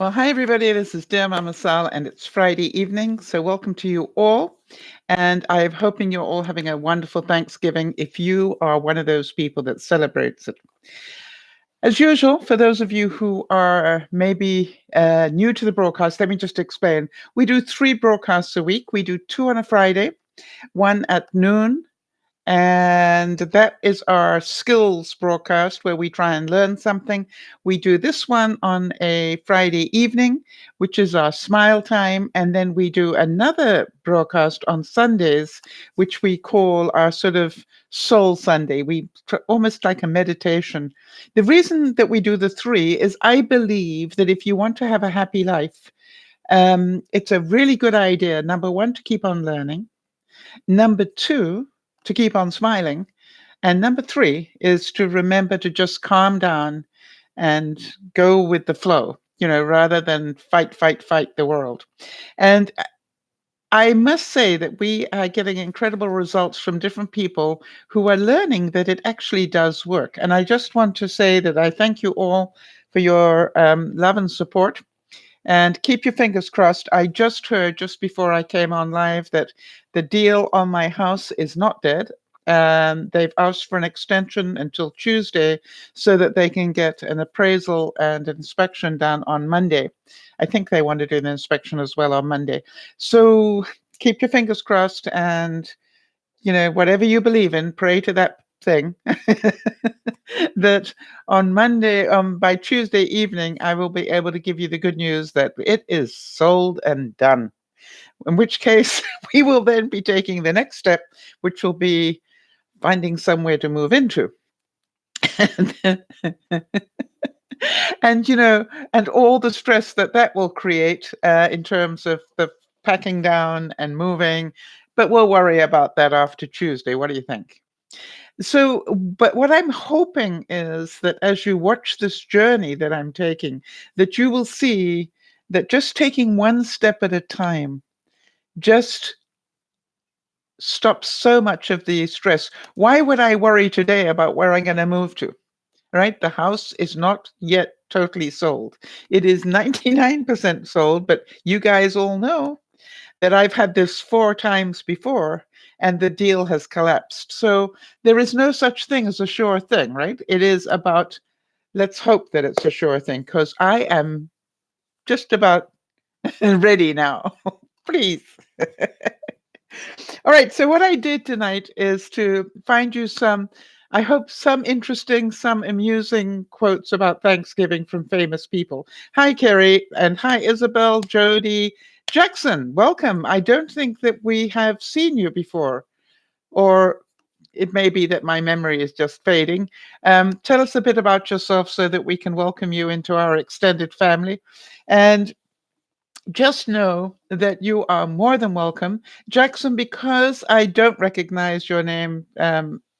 Well, hi, everybody. This is DearMamaSal, and it's Friday evening. So, welcome to you all. And I'm hoping you're all having a wonderful Thanksgiving if you are one of those people that celebrates it. As usual, for those of you who are maybe new to the broadcast, let me just explain. We do 3 broadcasts a week. We do 2 on a Friday, one at noon, and that is our skills broadcast where we try and learn something. We do this one on a Friday evening, which is our smile time. And then we do another broadcast on Sundays, which we call our sort of soul Sunday. Almost like a meditation. The reason that we do the 3 is I believe that if you want to have a happy life, it's a really good idea, number 1, to keep on learning. Number 2, to keep on smiling. And number 3 is to remember to just calm down and go with the flow, rather than fight the world. And I must say that we are getting incredible results from different people who are learning that it actually does work. And I just want to say that I thank you all for your love and support. And keep your fingers crossed. I just heard just before I came on live that the deal on my house is not dead. They've asked for an extension until Tuesday so that they can get an appraisal and inspection done on Monday. I think they want to do an inspection as well on Monday. So keep your fingers crossed, and whatever you believe in, pray to that thing that on Monday, by Tuesday evening, I will be able to give you the good news that it is sold and done. In which case, we will then be taking the next step, which will be finding somewhere to move into. And and all the stress that will create in terms of the packing down and moving. But we'll worry about that after Tuesday. What do you think? So, but what I'm hoping is that as you watch this journey that I'm taking, that you will see that just taking one step at a time just stops so much of the stress. Why would I worry today about where I'm going to move to? Right? The house is not yet totally sold. It is 99% sold, but you guys all know that I've had this 4 times before and the deal has collapsed. So there is no such thing as a sure thing, right? It is about, let's hope that it's a sure thing, because I am just about ready now. Please. All right. So what I did tonight is to find you I hope some interesting, some amusing quotes about Thanksgiving from famous people. Hi, Kerry, and hi, Isabel, Jody, Jackson. Welcome. I don't think that we have seen you before, or it may be that my memory is just fading. Tell us a bit about yourself so that we can welcome you into our extended family. And just know that you are more than welcome. Jackson, because I don't recognize your name,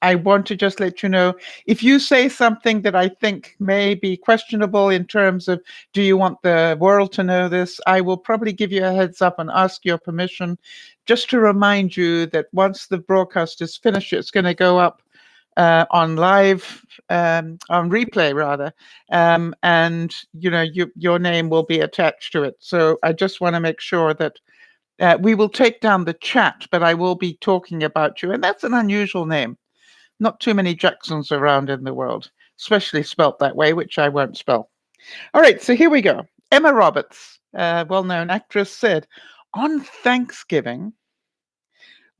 I want to just let you know, if you say something that I think may be questionable in terms of, do you want the world to know this? I will probably give you a heads up and ask your permission, just to remind you that once the broadcast is finished, it's going to go up on live, on replay rather, and your name will be attached to it. So I just want to make sure that we will take down the chat, but I will be talking about you, and that's an unusual name. Not too many Jacksons around in the world, especially spelt that way, which I won't spell. All right, so here we go. Emma Roberts, well-known actress, said, "On Thanksgiving,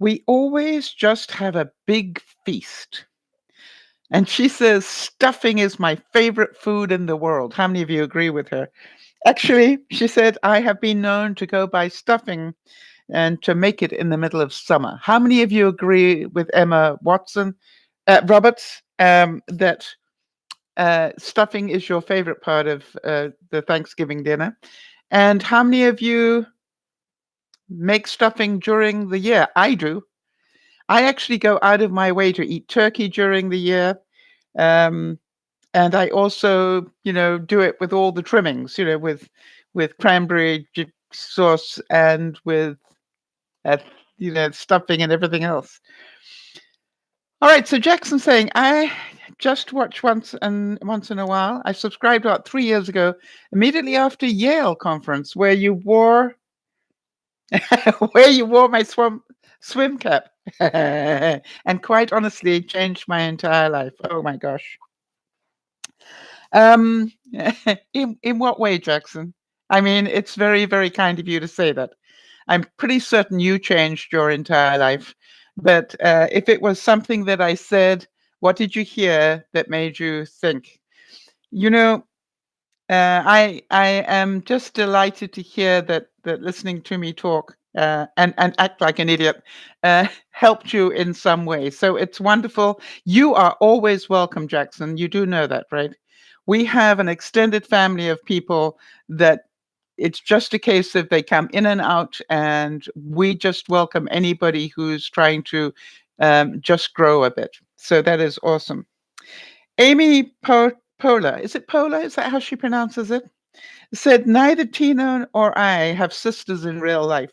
we always just have a big feast." And she says, "Stuffing is my favorite food in the world." How many of you agree with her? Actually, she said, "I have been known to go buy stuffing and to make it in the middle of summer." How many of you agree with Emma Roberts, that stuffing is your favorite part of the Thanksgiving dinner? And how many of you make stuffing during the year? I do. I actually go out of my way to eat turkey during the year. Um, and I also, do it with all the trimmings, with cranberry sauce and with, uh, stuffing and everything else. All right. So Jackson saying, just watch once in a while. I subscribed about 3 years ago, immediately after Yale conference, where you wore my swim cap, and quite honestly changed my entire life. Oh my gosh. In what way, Jackson? I mean, it's very, very kind of you to say that. I'm pretty certain you changed your entire life. But if it was something that I said, what did you hear that made you think? You know, I am just delighted to hear that listening to me talk and act like an idiot helped you in some way. So it's wonderful. You are always welcome, Jackson. You do know that, right? We have an extended family of people that it's just a case of they come in and out, and we just welcome anybody who's trying to just grow a bit. So that is awesome. Amy Pola, is it Pola? Is that how she pronounces it? Said, neither Tina or I have sisters in real life.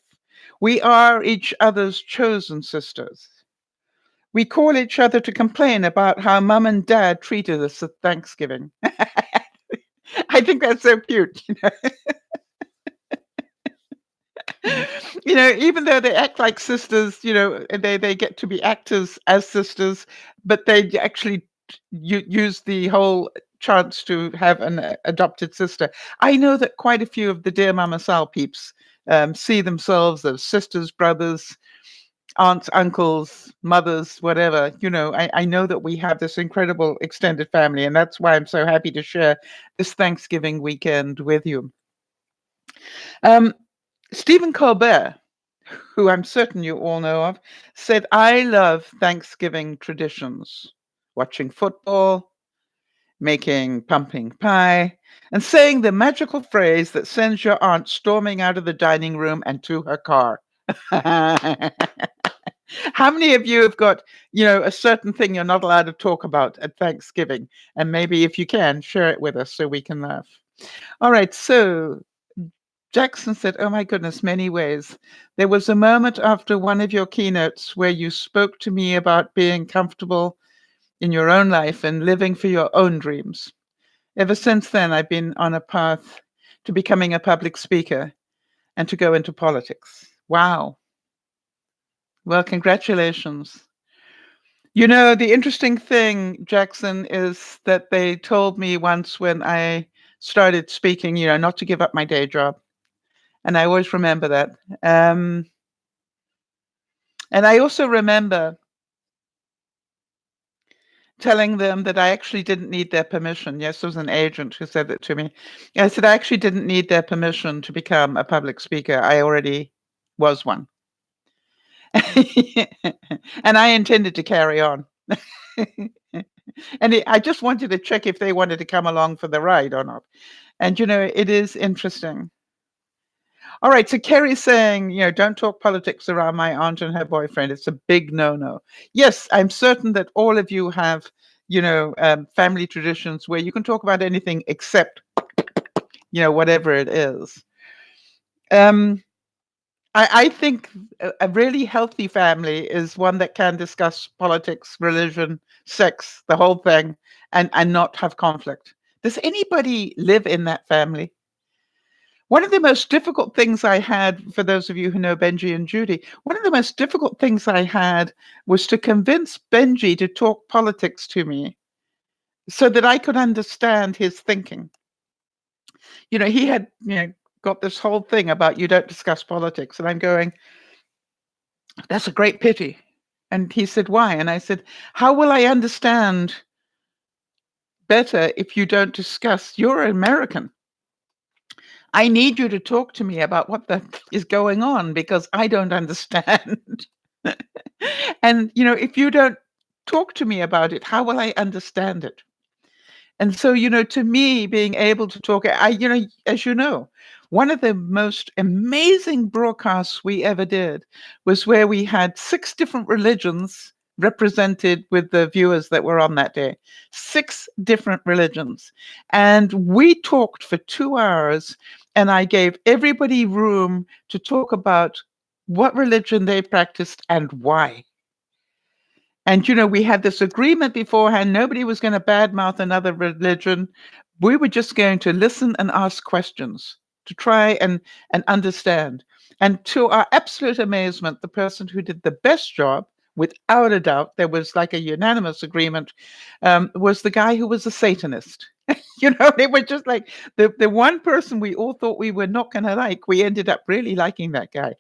We are each other's chosen sisters. We call each other to complain about how mum and dad treated us at Thanksgiving. I think that's so cute. Even though they act like sisters, they get to be actors as sisters, but they actually use the whole chance to have an adopted sister. I know that quite a few of the Dear Mama Sal peeps see themselves as sisters, brothers, aunts, uncles, mothers, whatever. I know that we have this incredible extended family, and that's why I'm so happy to share this Thanksgiving weekend with you. Stephen Colbert, who I'm certain you all know of, said, I love Thanksgiving traditions, watching football, making pumpkin pie, and saying the magical phrase that sends your aunt storming out of the dining room and to her car. How many of you have got, a certain thing you're not allowed to talk about at Thanksgiving? And maybe if you can, share it with us so we can laugh. All right, so Jackson said, oh my goodness, many ways. There was a moment after one of your keynotes where you spoke to me about being comfortable in your own life and living for your own dreams. Ever since then, I've been on a path to becoming a public speaker and to go into politics. Wow. Well, congratulations. The interesting thing, Jackson, is that they told me once when I started speaking, not to give up my day job. And I always remember that. And I also remember telling them that I actually didn't need their permission. Yes, there was an agent who said that to me. I said I actually didn't need their permission to become a public speaker. I already was one. And I intended to carry on. And I just wanted to check if they wanted to come along for the ride or not. And, it is interesting. All right, so Kerry's saying, don't talk politics around my aunt and her boyfriend. It's a big no-no. Yes, I'm certain that all of you have, family traditions where you can talk about anything except, whatever it is. I think a really healthy family is one that can discuss politics, religion, sex, the whole thing, and not have conflict. Does anybody live in that family? One of the most difficult things I had, for those of you who know Benji and Judy, one of the most difficult things I had was to convince Benji to talk politics to me so that I could understand his thinking. He had, got this whole thing about you don't discuss politics. And I'm going, that's a great pity. And he said, why? And I said, how will I understand better if you don't discuss? You're an American. I need you to talk to me about what is going on because I don't understand. And, if you don't talk to me about it, how will I understand it? And so, to me, being able to talk, as you know, one of the most amazing broadcasts we ever did was where we had 6 different religions represented with the viewers that were on that day. 6 different religions. And we talked for 2 hours, and I gave everybody room to talk about what religion they practiced and why. And, we had this agreement beforehand. Nobody was going to badmouth another religion. We were just going to listen and ask questions to try and understand. And to our absolute amazement, the person who did the best job, without a doubt, there was like a unanimous agreement, was the guy who was a Satanist. They were just like the one person we all thought we were not going to like. We ended up really liking that guy.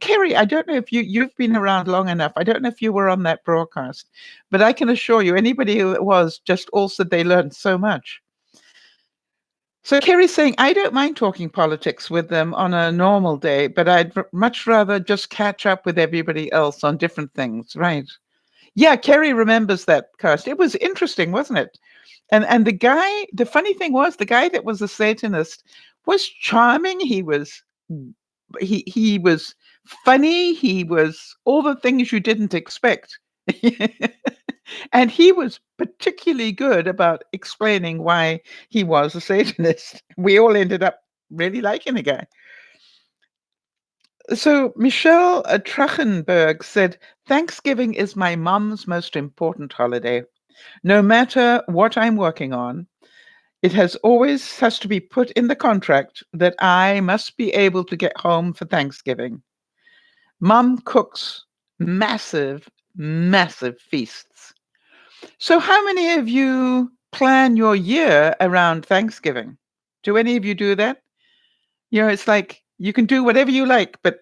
Kerry, I don't know if you've been around long enough. I don't know if you were on that broadcast, but I can assure you, anybody who was just all said they learned so much. So Kerry's saying, I don't mind talking politics with them on a normal day, but I'd much rather just catch up with everybody else on different things, right? Yeah, Kerry remembers that cast. It was interesting, wasn't it? And the funny thing was, the guy that was a Satanist was charming. He was funny. He was all the things you didn't expect. And he was particularly good about explaining why he was a Satanist. We all ended up really liking the guy. So Michelle Trachenberg said, Thanksgiving is my mom's most important holiday. No matter what I'm working on, it has to be put in the contract that I must be able to get home for Thanksgiving. Mom cooks massive, massive feasts. So how many of you plan your year around Thanksgiving? Do any of you do that? It's like you can do whatever you like, but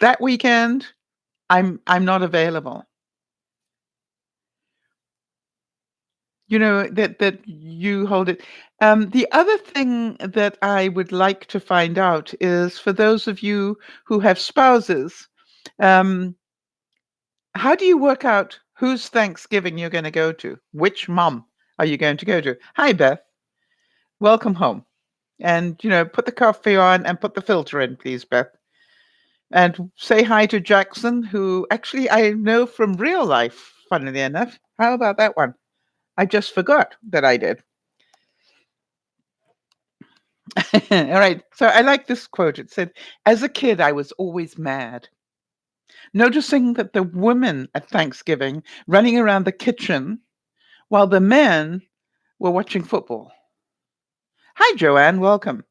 that weekend I'm not available. That you hold it. The other thing that I would like to find out is, for those of you who have spouses, um, how do you work out whose Thanksgiving you're going to go to? Which mom are you going to go to? Hi, Beth. Welcome home. And, put the coffee on and put the filter in, please, Beth. And say hi to Jackson, who actually I know from real life, funnily enough. How about that one? I just forgot that I did. All right. So I like this quote. It said, as a kid, I was always mad, noticing that the women at Thanksgiving running around the kitchen while the men were watching football. Hi, Joanne. Welcome.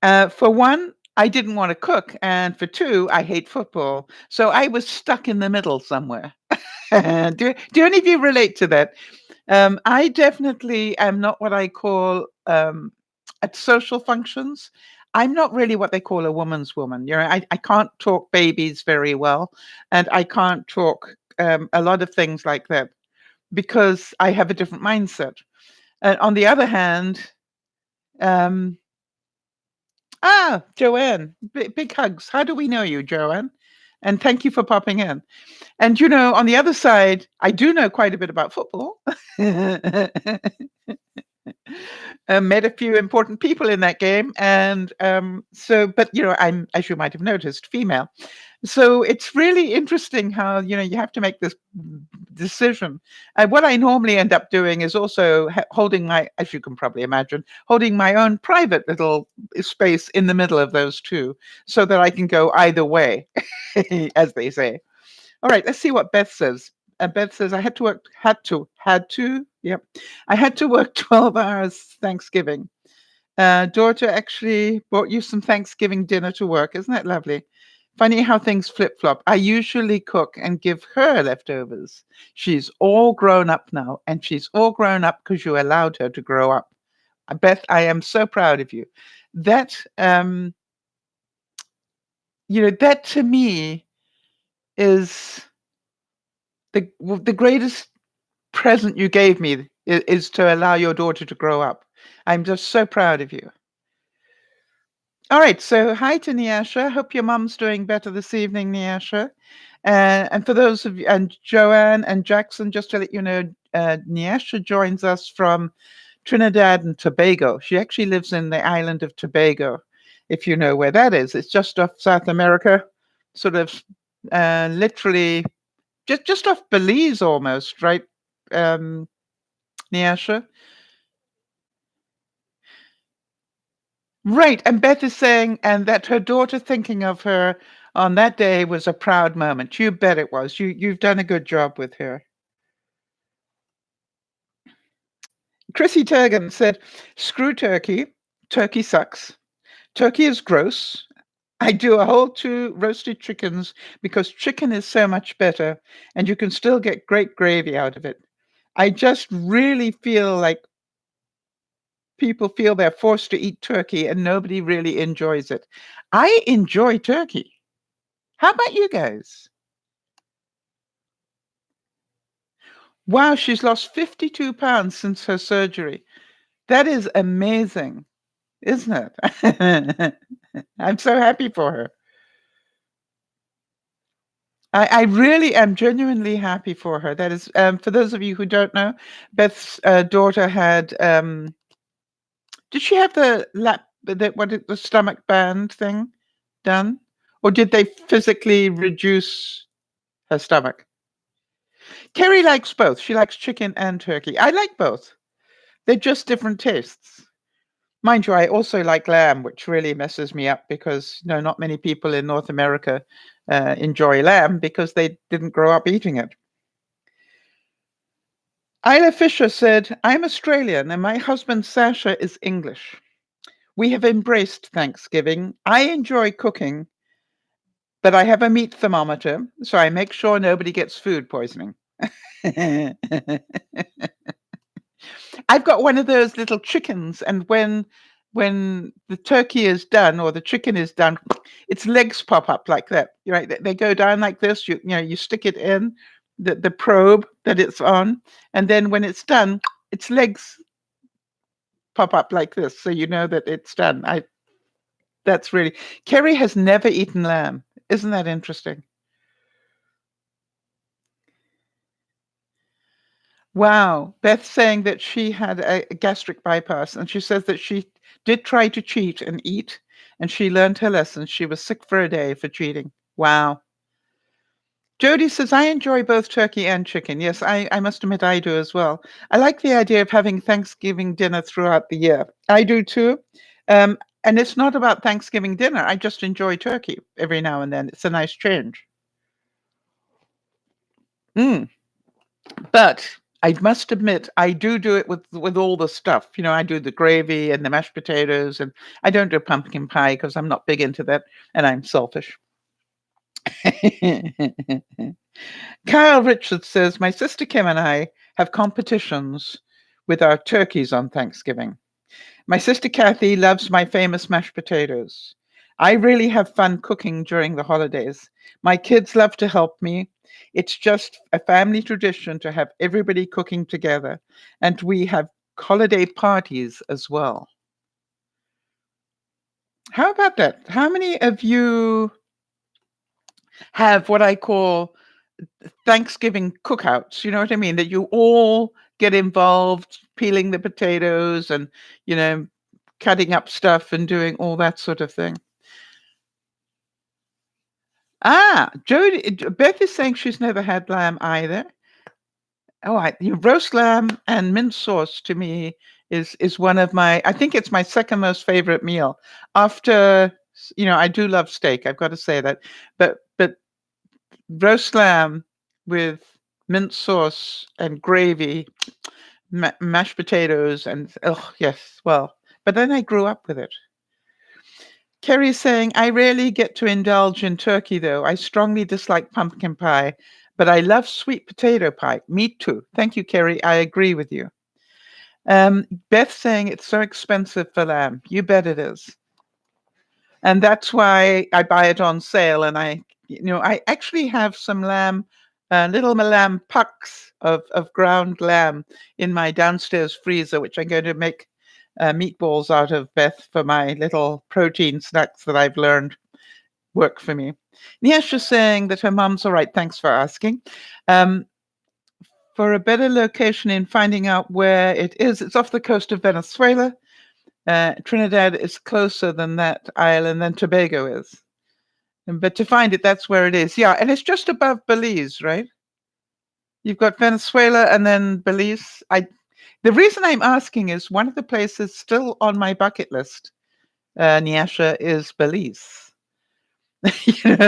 For one, I didn't want to cook. And for two, I hate football. So I was stuck in the middle somewhere. do any of you relate to that? I definitely am not what I call at social functions. I'm not really what they call a woman's woman. I can't talk babies very well, and I can't talk a lot of things like that because I have a different mindset. On the other hand, um, Joanne, big hugs. How do we know you, Joanne? And thank you for popping in. And on the other side, I do know quite a bit about football. Met a few important people in that game, and but I'm, as you might have noticed, female. So it's really interesting how you have to make this decision. And what I normally end up doing is also holding my, as you can probably imagine, holding my own private little space in the middle of those two, so that I can go either way, as they say. All right, let's see what Beth says. Beth says, I had to work, yep. I had to work 12 hours Thanksgiving. Daughter actually brought you some Thanksgiving dinner to work. Isn't that lovely? Funny how things flip-flop. I usually cook and give her leftovers. She's all grown up now, and she's all grown up because you allowed her to grow up. Beth, I am so proud of you. That, that to me is the greatest present you gave me is to allow your daughter to grow up. I'm just so proud of you. All right, so hi to Nyasha. Hope your mom's doing better this evening, Nyasha. And for those of you, and Joanne and Jackson, just to let you know, Nyasha joins us from Trinidad and Tobago. She actually lives in the island of Tobago, if you know where that is. It's just off South America, sort of literally just off Belize almost, right, Nyasha? Right, and Beth is saying, and that her daughter thinking of her on that day was a proud moment. You bet it was. You've done a good job with her. Chrissy Turgan said, "Screw turkey. Turkey sucks. Turkey is gross. I do a whole 2 roasted chickens because chicken is so much better and you can still get great gravy out of it. I just really feel like people feel they're forced to eat turkey and nobody really enjoys it. I enjoy turkey. How about you guys?" Wow, she's lost 52 pounds since her surgery. That is amazing, isn't it? I'm so happy for her. I really am genuinely happy for her. That is, for those of you who don't know, Beth's daughter had. Did she have the the stomach band thing done, or did they physically reduce her stomach? Kerry likes both. She likes chicken and turkey. I like both. They're just different tastes. Mind you, I also like lamb, which really messes me up because not many people in North America enjoy lamb because they didn't grow up eating it. Isla Fisher said, "I'm Australian and my husband Sasha is English. We have embraced Thanksgiving. I enjoy cooking, but I have a meat thermometer, so I make sure nobody gets food poisoning." I've got one of those little chickens, and when the turkey is done or the chicken is done, its legs pop up like that. Right? They go down like this. You stick it in the probe that it's on, and then when it's done, its legs pop up like this, so you know that it's done. That's really Kerry has never eaten lamb. Isn't that interesting? Wow. Beth saying that she had a gastric bypass, and she says that she did try to cheat and eat, and she learned her lesson. She was sick for a day for cheating. Wow. Jody says, "I enjoy both turkey and chicken." Yes, I must admit I do as well. I like the idea of having Thanksgiving dinner throughout the year. I do too. And it's not about Thanksgiving dinner. I just enjoy turkey every now and then. It's a nice change. Mm. But I must admit, I do it with all the stuff. I do the gravy and the mashed potatoes, and I don't do pumpkin pie because I'm not big into that, and I'm selfish. Kyle Richards says, "My sister Kim and I have competitions with our turkeys on Thanksgiving. My sister Kathy loves my famous mashed potatoes. I really have fun cooking during the holidays. My kids love to help me. It's just a family tradition to have everybody cooking together, and we have holiday parties as well." How about that? How many of you have what I call Thanksgiving cookouts? You know what I mean? That you all get involved peeling the potatoes and, you know, cutting up stuff and doing all that sort of thing. Beth is saying she's never had lamb either. Oh, roast lamb and mint sauce to me is one of my. I think it's my second most favorite meal after. I do love steak. I've got to say that, but roast lamb with mint sauce and gravy, mashed potatoes, and oh yes, well. But then I grew up with it. Kerry's saying, "I rarely get to indulge in turkey, though. I strongly dislike pumpkin pie, but I love sweet potato pie." Me too. Thank you, Kerry. I agree with you. Beth saying it's so expensive for lamb. You bet it is. And that's why I buy it on sale. And I actually have some lamb, little lamb pucks of ground lamb in my downstairs freezer, which I'm going to make meatballs out of, Beth, for my little protein snacks that I've learned work for me. Niasha's saying that her mum's all right. Thanks for asking. For a better location in finding out where it is, it's off the coast of Venezuela. Trinidad is closer than that island than Tobago is. But to find it, that's where it is. Yeah, and it's just above Belize, right? You've got Venezuela and then Belize. The reason I'm asking is one of the places still on my bucket list, Nyasha, is Belize.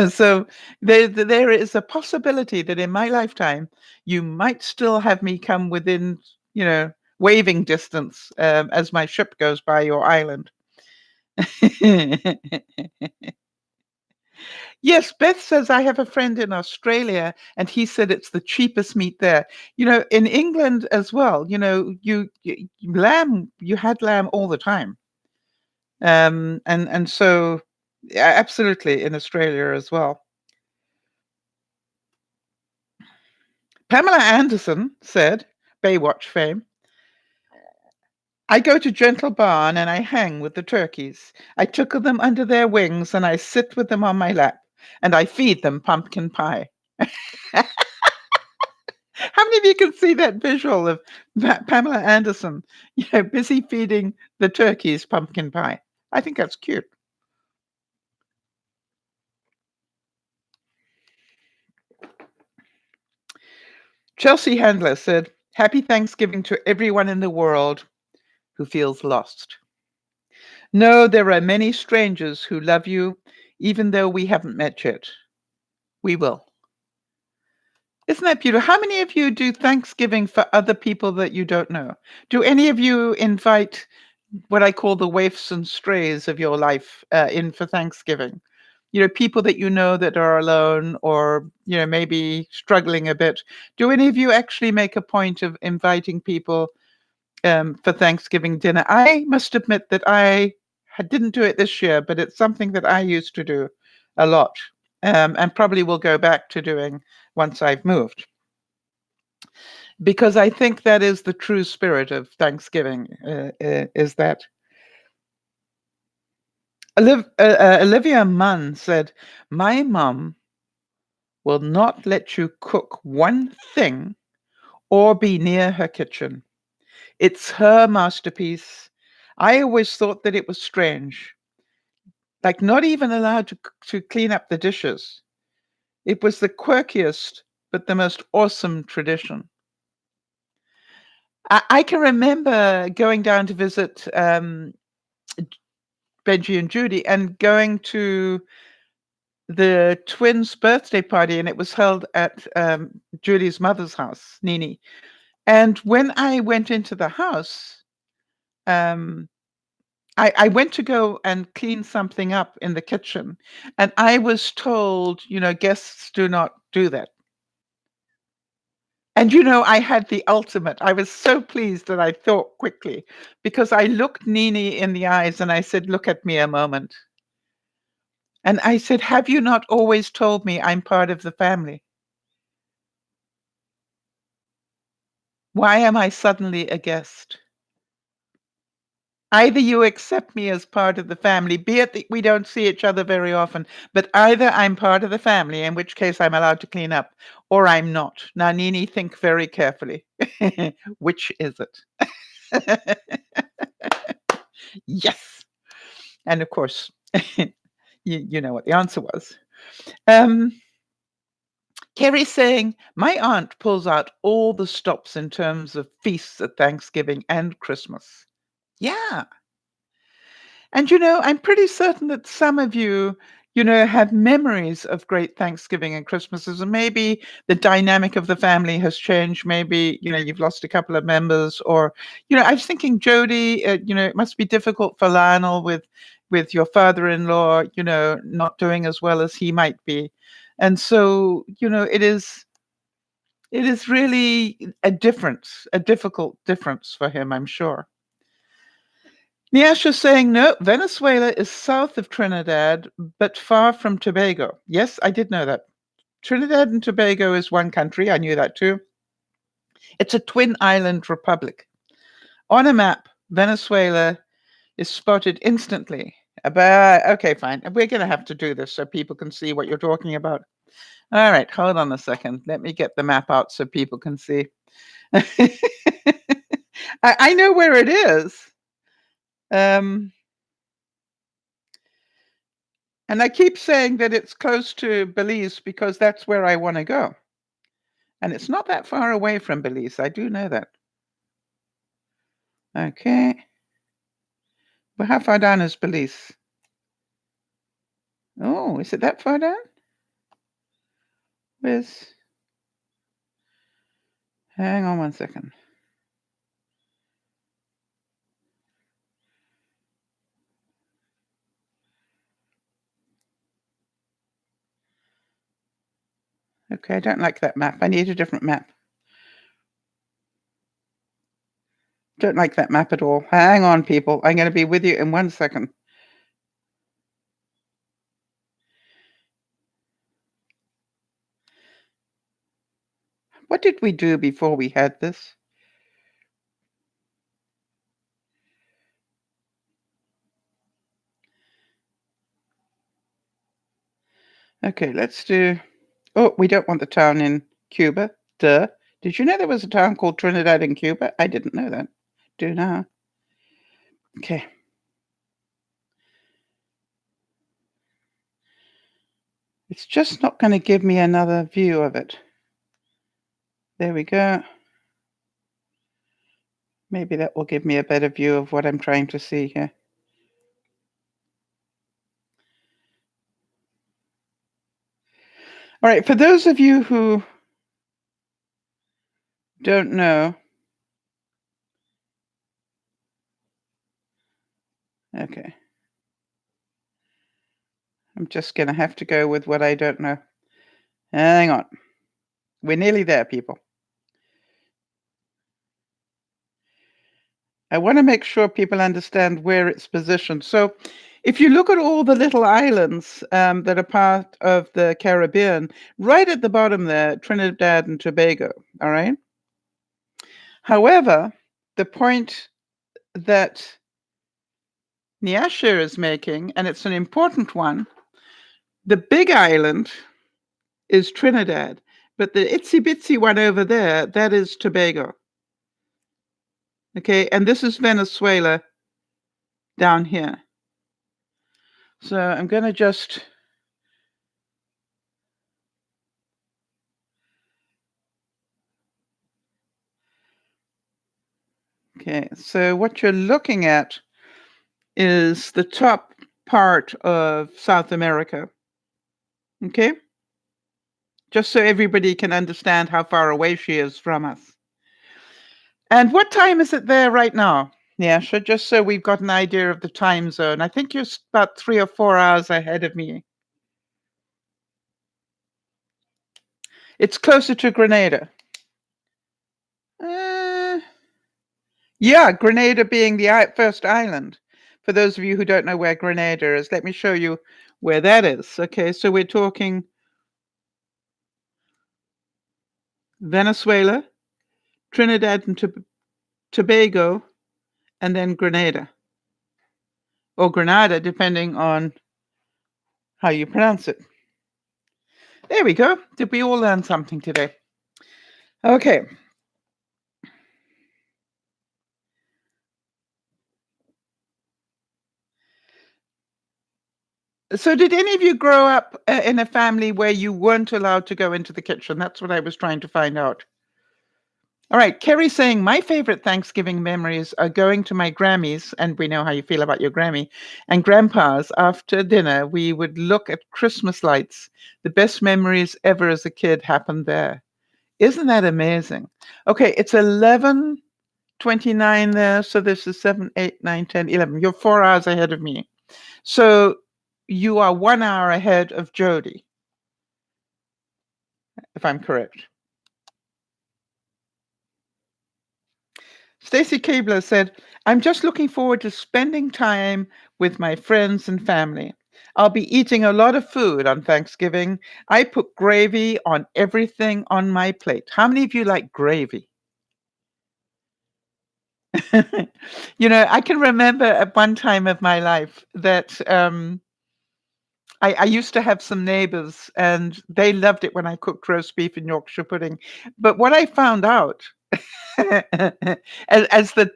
So there is a possibility that in my lifetime you might still have me come within, waving distance as my ship goes by your island. Yes, Beth says I have a friend in Australia, and he said it's the cheapest meat there. In England as well. Lamb. You had lamb all the time, and so yeah, absolutely in Australia as well. Pamela Anderson said, Baywatch fame. I go to Gentle Barn and I hang with the turkeys. I tickle them under their wings and I sit with them on my lap and I feed them pumpkin pie. How many of you can see that visual of Pamela Anderson, busy feeding the turkeys pumpkin pie? I think that's cute. Chelsea Handler said, Happy Thanksgiving to everyone in the world who feels lost. No, there are many strangers who love you, even though we haven't met yet. We will. Isn't that beautiful? How many of you do Thanksgiving for other people that you don't know? Do any of you invite what I call the waifs and strays of your life in for Thanksgiving? People that you know that are alone or, maybe struggling a bit. Do any of you actually make a point of inviting people for Thanksgiving dinner? I must admit that didn't do it this year, but it's something that I used to do a lot, and probably will go back to doing once I've moved. Because I think that is the true spirit of Thanksgiving, is that. Olivia Munn said, My mum will not let you cook one thing or be near her kitchen. It's her masterpiece. I always thought that it was strange, like not even allowed to clean up the dishes. It was the quirkiest, but the most awesome tradition. I can remember going down to visit Benji and Judy and going to the twins' birthday party, and it was held at Judy's mother's house, Nini. And when I went into the house, um, I went to go and clean something up in the kitchen, and I was told, guests do not do that. And I had the ultimate. I was so pleased that I thought quickly because I looked Nini in the eyes and I said, Look at me a moment. And I said, Have you not always told me I'm part of the family? Why am I suddenly a guest? Either you accept me as part of the family, be it that we don't see each other very often, but either I'm part of the family, in which case I'm allowed to clean up, or I'm not. Now, Nini, think very carefully. Which is it? Yes. And of course, you know what the answer was. Kerry's saying, My aunt pulls out all the stops in terms of feasts at Thanksgiving and Christmas. Yeah. And I'm pretty certain that some of you, have memories of great Thanksgiving and Christmases, and maybe the dynamic of the family has changed. Maybe, you've lost a couple of members, or, I was thinking, Jody, it must be difficult for Lionel with your father-in-law, not doing as well as he might be. And so, it is really a difficult difference for him, I'm sure. Niasha's saying, no, Venezuela is south of Trinidad, but far from Tobago. Yes, I did know that. Trinidad and Tobago is one country. I knew that too. It's a twin island republic. On a map, Venezuela is spotted instantly. Okay, fine. We're going to have to do this so people can see what you're talking about. All right, hold on a second. Let me get the map out so people can see. I know where it is. And I keep saying that it's close to Belize because that's where I want to go. And it's not that far away from Belize. I do know that. Okay. But how far down is Belize? Oh, is it that far down? Where's... Hang on one second. Okay, I don't like that map. I need a different map. Don't like that map at all. Hang on, people. I'm going to be with you in 1 second. What did we do before we had this? Okay, let's do... Oh, we don't want the town in Cuba. Duh. Did you know there was a town called Trinidad in Cuba? I didn't know that. Do now. Okay. It's just not going to give me another view of it. There we go. Maybe that will give me a better view of what I'm trying to see here. All right, for those of you who don't know, okay, I'm just going to have to go with what I don't know. Hang on. We're nearly there, people. I want to make sure people understand where it's positioned. So if you look at all the little islands that are part of the Caribbean, right at the bottom there, Trinidad and Tobago, all right? However, the point that Nyasha is making, and it's an important one, the big island is Trinidad, but the itsy bitsy one over there, that is Tobago. Okay, and this is Venezuela down here. So I'm going to just... Okay, so what you're looking at is the top part of South America. Okay? Just so everybody can understand how far away she is from us. And what time is it there right now? Yeah, so just so we've got an idea of the time zone. I think you're about 3 or 4 hours ahead of me. It's closer to Grenada. Yeah, Grenada being the first island. For those of you who don't know where Grenada is, let me show you where that is. Okay, so we're talking Venezuela, Trinidad and Tobago, and then Grenada. Or Grenada, depending on how you pronounce it. There we go. Did we all learn something today? Okay. So did any of you grow up in a family where you weren't allowed to go into the kitchen? That's what I was trying to find out. All right, Kerry's saying, my favorite Thanksgiving memories are going to my Grammys, and we know how you feel about your Grammy, and Grandpa's. After dinner, we would look at Christmas lights. The best memories ever as a kid happened there. Isn't that amazing? Okay, it's 11:29 there, so this is 7, 8, 9, 10, 11. You're 4 hours ahead of me. So you are 1 hour ahead of Jody, if I'm correct. Stacy Kabler said, I'm just looking forward to spending time with my friends and family. I'll be eating a lot of food on Thanksgiving. I put gravy on everything on my plate. How many of you like gravy? You know, I can remember at one time of my life that I used to have some neighbors and they loved it when I cooked roast beef and Yorkshire pudding. But what I found out as the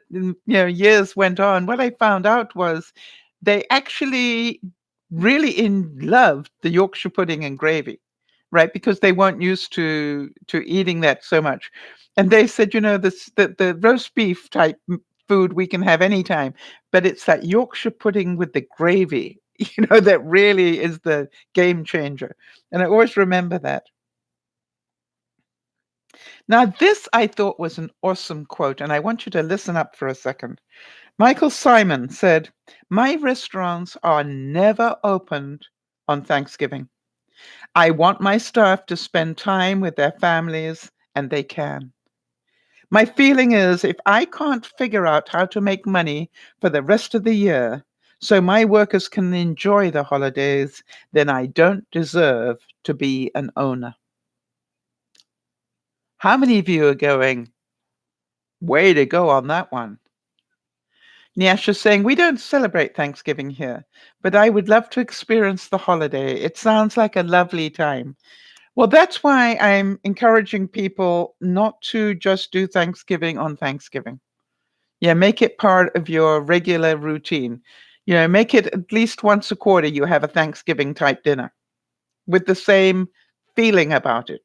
years went on, what I found out was they actually really loved the Yorkshire pudding and gravy, right? Because they weren't used to eating that so much. And they said, you know, the roast beef type food we can have anytime, but it's that Yorkshire pudding with the gravy. that really is the game changer. And I always remember that. Now, this I thought was an awesome quote, and I want you to listen up for a second. Michael Simon said, "My restaurants are never opened on Thanksgiving. I want my staff to spend time with their families, and they can. My feeling is if I can't figure out how to make money for the rest of the year so my workers can enjoy the holidays, then I don't deserve to be an owner." How many of you are going, way to go on that one? Nyasha's saying, "We don't celebrate Thanksgiving here, but I would love to experience the holiday. It sounds like a lovely time." Well, that's why I'm encouraging people not to just do Thanksgiving on Thanksgiving. Yeah, make it part of your regular routine. Make it at least once a quarter you have a Thanksgiving type dinner with the same feeling about it.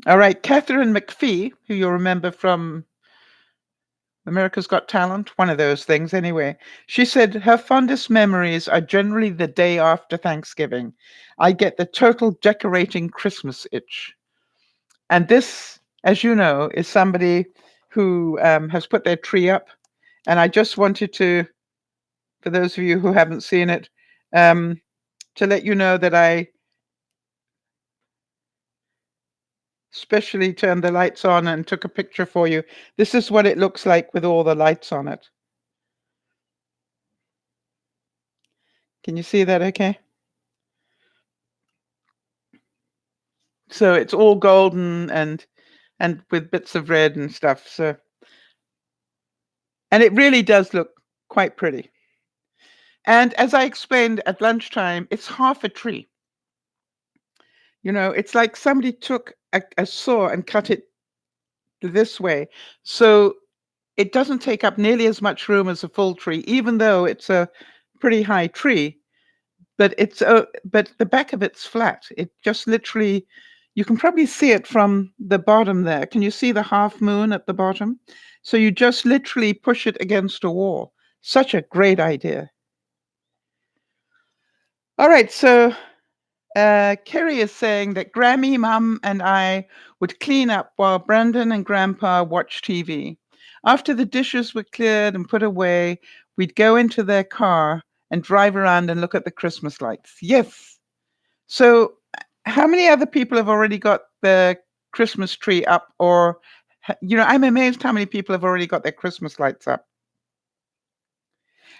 All right, Catherine McPhee, who you'll remember from America's Got Talent, one of those things anyway. She said her fondest memories are generally the day after Thanksgiving. I get the total decorating Christmas itch. And this, as you know, is somebody who has put their tree up. And I just wanted to, for those of you who haven't seen it, to let you know that I specially turned the lights on and took a picture for you. This is what it looks like with all the lights on it. Can you see that okay? So it's all golden and with bits of red and stuff. So, and it really does look quite pretty. And as I explained at lunchtime, it's half a tree. It's like somebody took a saw and cut it this way. So it doesn't take up nearly as much room as a full tree, even though it's a pretty high tree. But the back of it's flat. It just literally, you can probably see it from the bottom there. Can you see the half moon at the bottom? So you just literally push it against a wall. Such a great idea. All right, so Kerry is saying that Grammy, Mum, and I would clean up while Brandon and Grandpa watched TV. After the dishes were cleared and put away, we'd go into their car and drive around and look at the Christmas lights. Yes. So, how many other people have already got the Christmas tree up? Or, I'm amazed how many people have already got their Christmas lights up.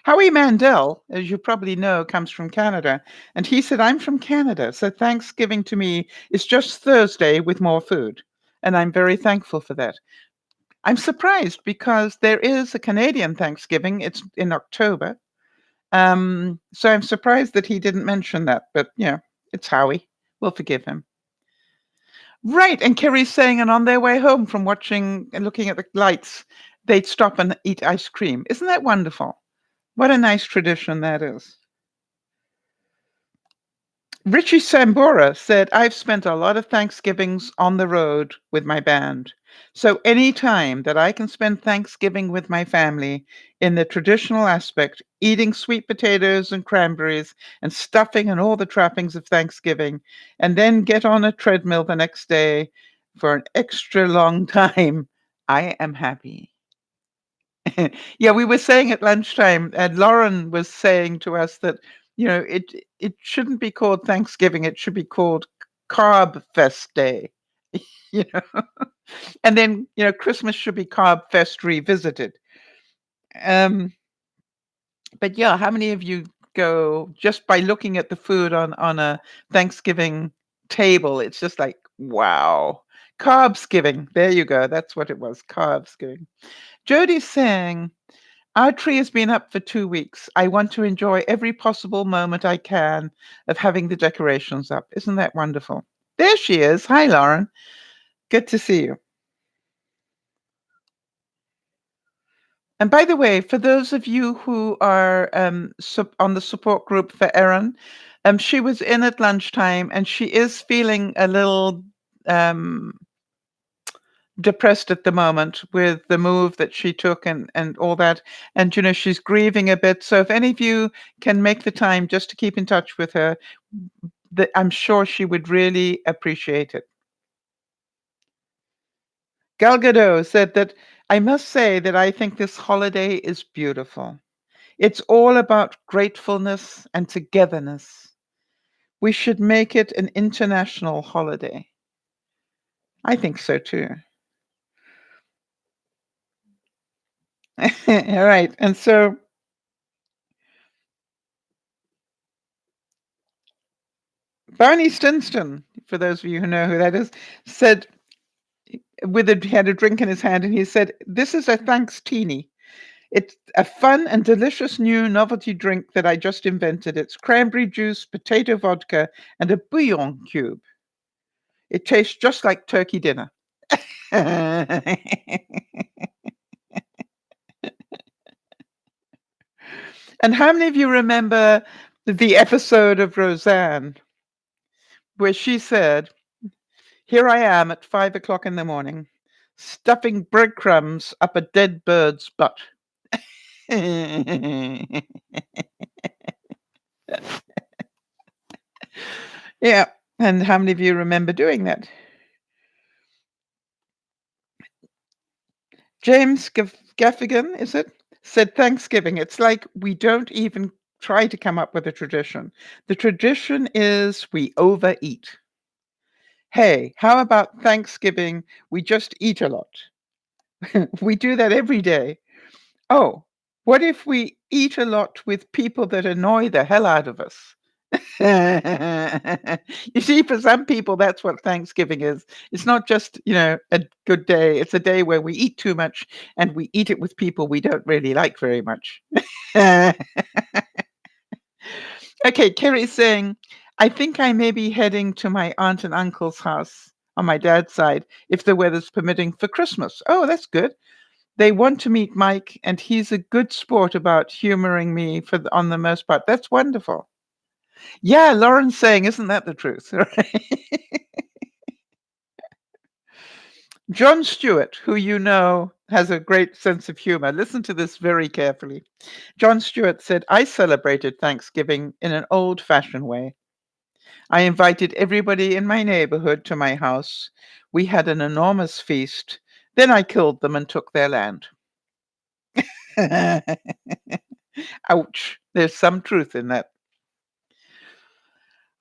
Howie Mandel, as you probably know, comes from Canada. And he said, "I'm from Canada, so Thanksgiving to me is just Thursday with more food." And I'm very thankful for that. I'm surprised because there is a Canadian Thanksgiving. It's in October. So I'm surprised that he didn't mention that. But, it's Howie. We'll forgive him. Right. And Kerry's saying, and on their way home from watching and looking at the lights, they'd stop and eat ice cream. Isn't that wonderful? What a nice tradition that is. Richie Sambora said, "I've spent a lot of Thanksgivings on the road with my band. So any time that I can spend Thanksgiving with my family in the traditional aspect, eating sweet potatoes and cranberries and stuffing and all the trappings of Thanksgiving, and then get on a treadmill the next day for an extra long time, I am happy." Yeah, we were saying at lunchtime, and Lauren was saying to us that it shouldn't be called Thanksgiving; it should be called Carb Fest Day. You know, and then Christmas should be Carb Fest Revisited. Um, but yeah, how many of you go just by looking at the food on a Thanksgiving table? It's just like wow, Carbsgiving. There you go. That's what it was, Carbsgiving. Jody's saying, "Our tree has been up for 2 weeks. I want to enjoy every possible moment I can of having the decorations up." Isn't that wonderful? There she is. Hi, Lauren. Good to see you. And by the way, for those of you who are on the support group for Erin, she was in at lunchtime and she is feeling a little depressed at the moment with the move that she took and all that. And, she's grieving a bit. So if any of you can make the time just to keep in touch with her, I'm sure she would really appreciate it. Gal Gadot said that I must say that I think this holiday is beautiful. It's all about gratefulness and togetherness. We should make it an international holiday. I think so too. All right. And so Barney Stinston, for those of you who know who that is, said he had a drink in his hand and he said, "This is a thanks teeny. It's a fun and delicious new novelty drink that I just invented. It's cranberry juice, potato vodka, and a bouillon cube. It tastes just like turkey dinner." And how many of you remember the episode of Roseanne where she said, "Here I am at 5 o'clock in the morning, stuffing breadcrumbs up a dead bird's butt." Yeah. And how many of you remember doing that? James Gaffigan, is it? Said Thanksgiving. It's like we don't even try to come up with a tradition. The tradition is we overeat. Hey, how about Thanksgiving? We just eat a lot. We do that every day. Oh, what if we eat a lot with people that annoy the hell out of us? You see, for some people, that's what Thanksgiving is. It's not just, a good day. It's a day where we eat too much and we eat it with people we don't really like very much. Okay, Kerry's saying, I think I may be heading to my aunt and uncle's house on my dad's side if the weather's permitting for Christmas. Oh, that's good. They want to meet Mike, and he's a good sport about humoring me on the most part. That's wonderful. Yeah, Lauren's saying, isn't that the truth? John Stewart, who has a great sense of humor, listen to this very carefully. John Stewart said, I celebrated Thanksgiving in an old-fashioned way. I invited everybody in my neighborhood to my house. We had an enormous feast. Then I killed them and took their land. Ouch. There's some truth in that.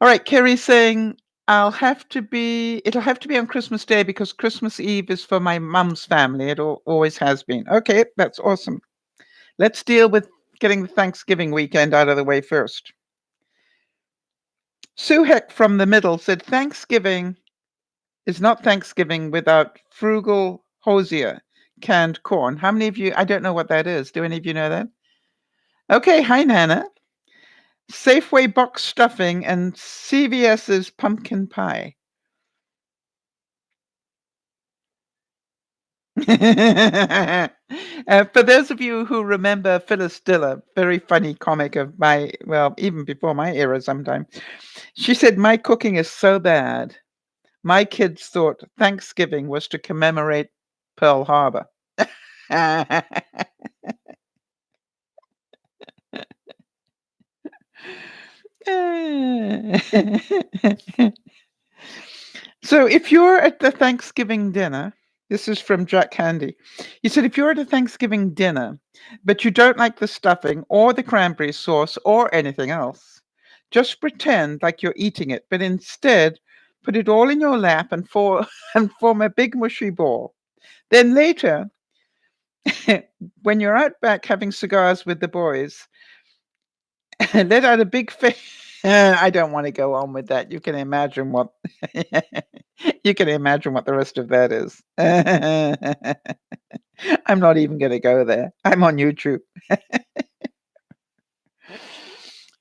All right, Kerry's saying, it'll have to be on Christmas Day because Christmas Eve is for my mum's family. It always has been. Okay, that's awesome. Let's deal with getting the Thanksgiving weekend out of the way first. Sue Heck from the middle said, Thanksgiving is not Thanksgiving without frugal hosier, canned corn. How many of you, I don't know what that is. Do any of you know that? Okay, hi, Nana. Safeway box stuffing and CVS's pumpkin pie. For those of you who remember Phyllis Diller, very funny comic of even before my era sometime, she said, my cooking is so bad. My kids thought Thanksgiving was to commemorate Pearl Harbor. So if you're at the Thanksgiving dinner, this is from Jack Handy. He said, if you're at a Thanksgiving dinner, but you don't like the stuffing or the cranberry sauce or anything else, just pretend like you're eating it, but instead put it all in your lap and form a big mushy ball. Then later, when you're out back having cigars with the boys, let out a big face. I don't want to go on with that. You can imagine what the rest of that is. I'm not even going to go there. I'm on YouTube.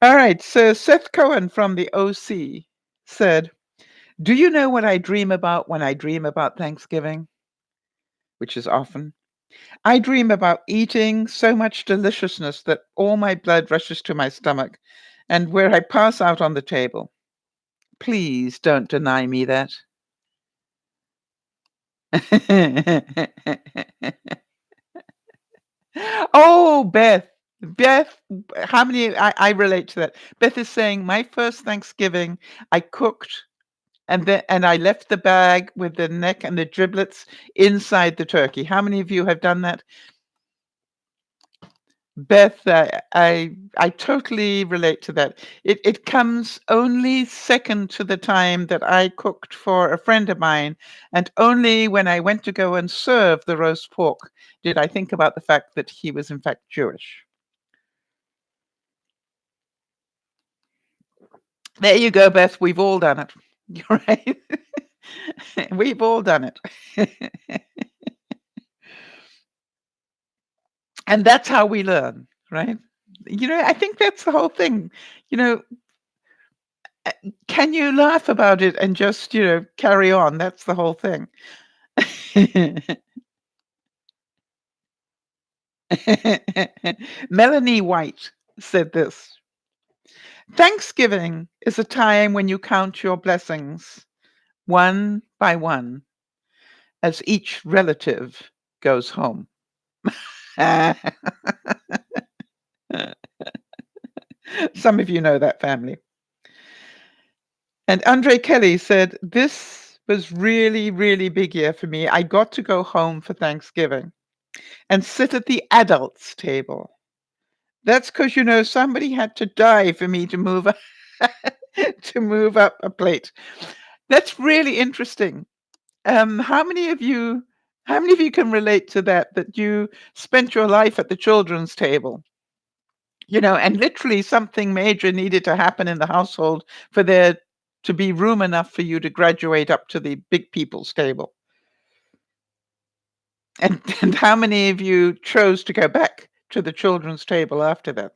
All right. So Seth Cohen from the OC said, do you know what I dream about when I dream about Thanksgiving? Which is often. I dream about eating so much deliciousness that all my blood rushes to my stomach and where I pass out on the table. Please don't deny me that. Oh, Beth. Beth, how many I relate to that. Beth is saying, "My first Thanksgiving, I cooked and I left the bag with the neck and the driblets inside the turkey." How many of you have done that? Beth, I totally relate to that. It comes only second to the time that I cooked for a friend of mine, and only when I went to go and serve the roast pork did I think about the fact that he was in fact Jewish. There you go, Beth. We've all done it. You're right. We've all done it. And that's how we learn, right? I think that's the whole thing. You know, can you laugh about it and just, carry on? That's the whole thing. Melanie White said this: Thanksgiving is a time when you count your blessings one by one as each relative goes home. Some of you know that family. And Andre Kelly said, "This was really, really big year for me. I got to go home for Thanksgiving and sit at the adults' table. That's because, somebody had to die for me to move to move up a plate." That's really interesting. How many of you can relate to that you spent your life at the children's table, and literally something major needed to happen in the household for there to be room enough for you to graduate up to the big people's table? And how many of you chose to go back to the children's table after that?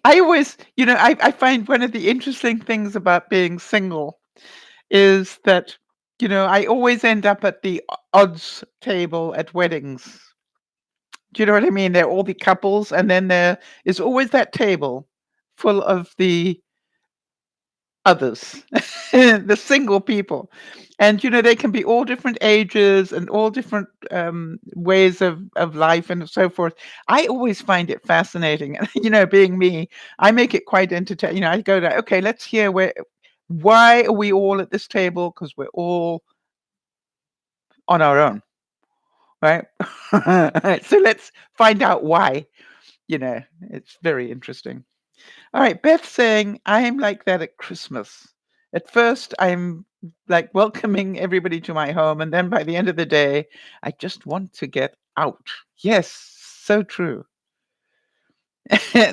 I always, I find one of the interesting things about being single is that, I always end up at the odds table at weddings. Do you know what I mean? There are all the couples, and then there is always that table full of the others, the single people. And, they can be all different ages and all different ways of life and so forth. I always find it fascinating. And, being me, I make it quite entertaining. I go to, okay, let's hear why are we all at this table? Because we're all on our own, right? So let's find out why. It's very interesting. All right, Beth saying, "I am like that at Christmas. At first, I'm like welcoming everybody to my home, and then by the end of the day, I just want to get out." Yes, so true.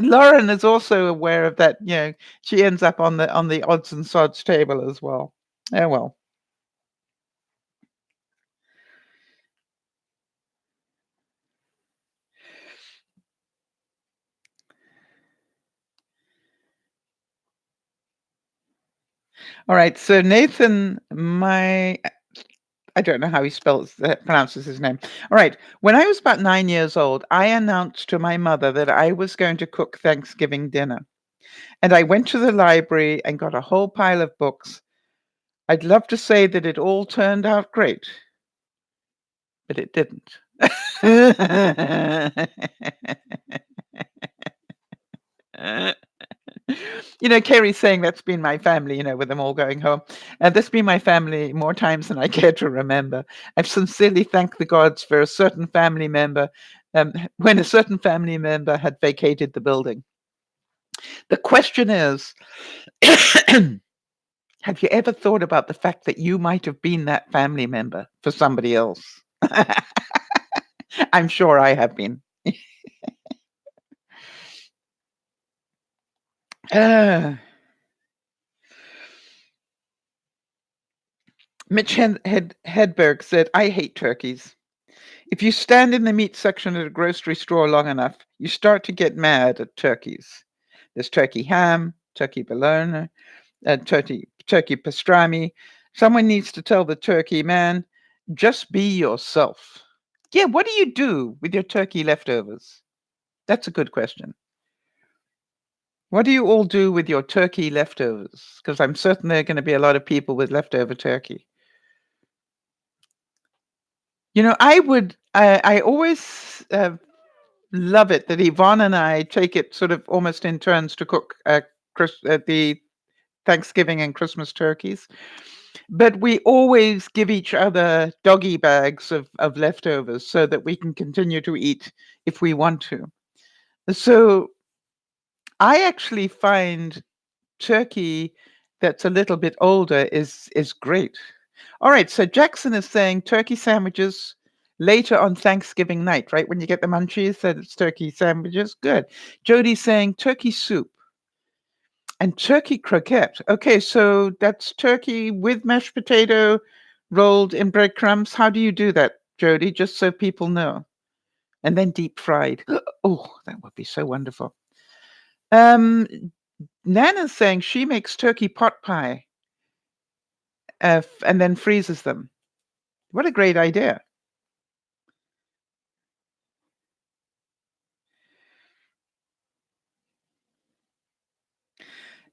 Lauren is also aware of that. She ends up on the odds and sods table as well. Oh well. All right. So Nathan, I don't know how he pronounces his name. All right. When I was about 9 years old, I announced to my mother that I was going to cook Thanksgiving dinner. And I went to the library and got a whole pile of books. I'd love to say that it all turned out great, but it didn't. Carrie's saying that's been my family, with them all going home. And that's been my family more times than I care to remember. I've sincerely thanked the gods for a certain family member when a certain family member had vacated the building. The question is, have you ever thought about the fact that you might have been that family member for somebody else? I'm sure I have been. Uh, Mitch Hedberg said, "I hate turkeys. If you stand in the meat section at a grocery store long enough, you start to get mad at turkeys. There's turkey ham, turkey bologna, turkey pastrami. Someone needs to tell the turkey, man, just be yourself." Yeah, what do you do with your turkey leftovers? That's a good question. What do you all do with your turkey leftovers? Because I'm certain there are going to be a lot of people with leftover turkey. I always love it that Yvonne and I take it sort of almost in turns to cook the Thanksgiving and Christmas turkeys. But we always give each other doggy bags of leftovers so that we can continue to eat if we want to. So I actually find turkey that's a little bit older is great. All right, so Jackson is saying turkey sandwiches later on Thanksgiving night, right? When you get the munchies, that it's turkey sandwiches. Good. Jody's saying turkey soup and turkey croquette. Okay, so that's turkey with mashed potato rolled in breadcrumbs. How do you do that, Jody? Just so people know. And then deep fried. Oh, that would be so wonderful. Um, Nana's saying she makes turkey pot pie and then freezes them. What a great idea.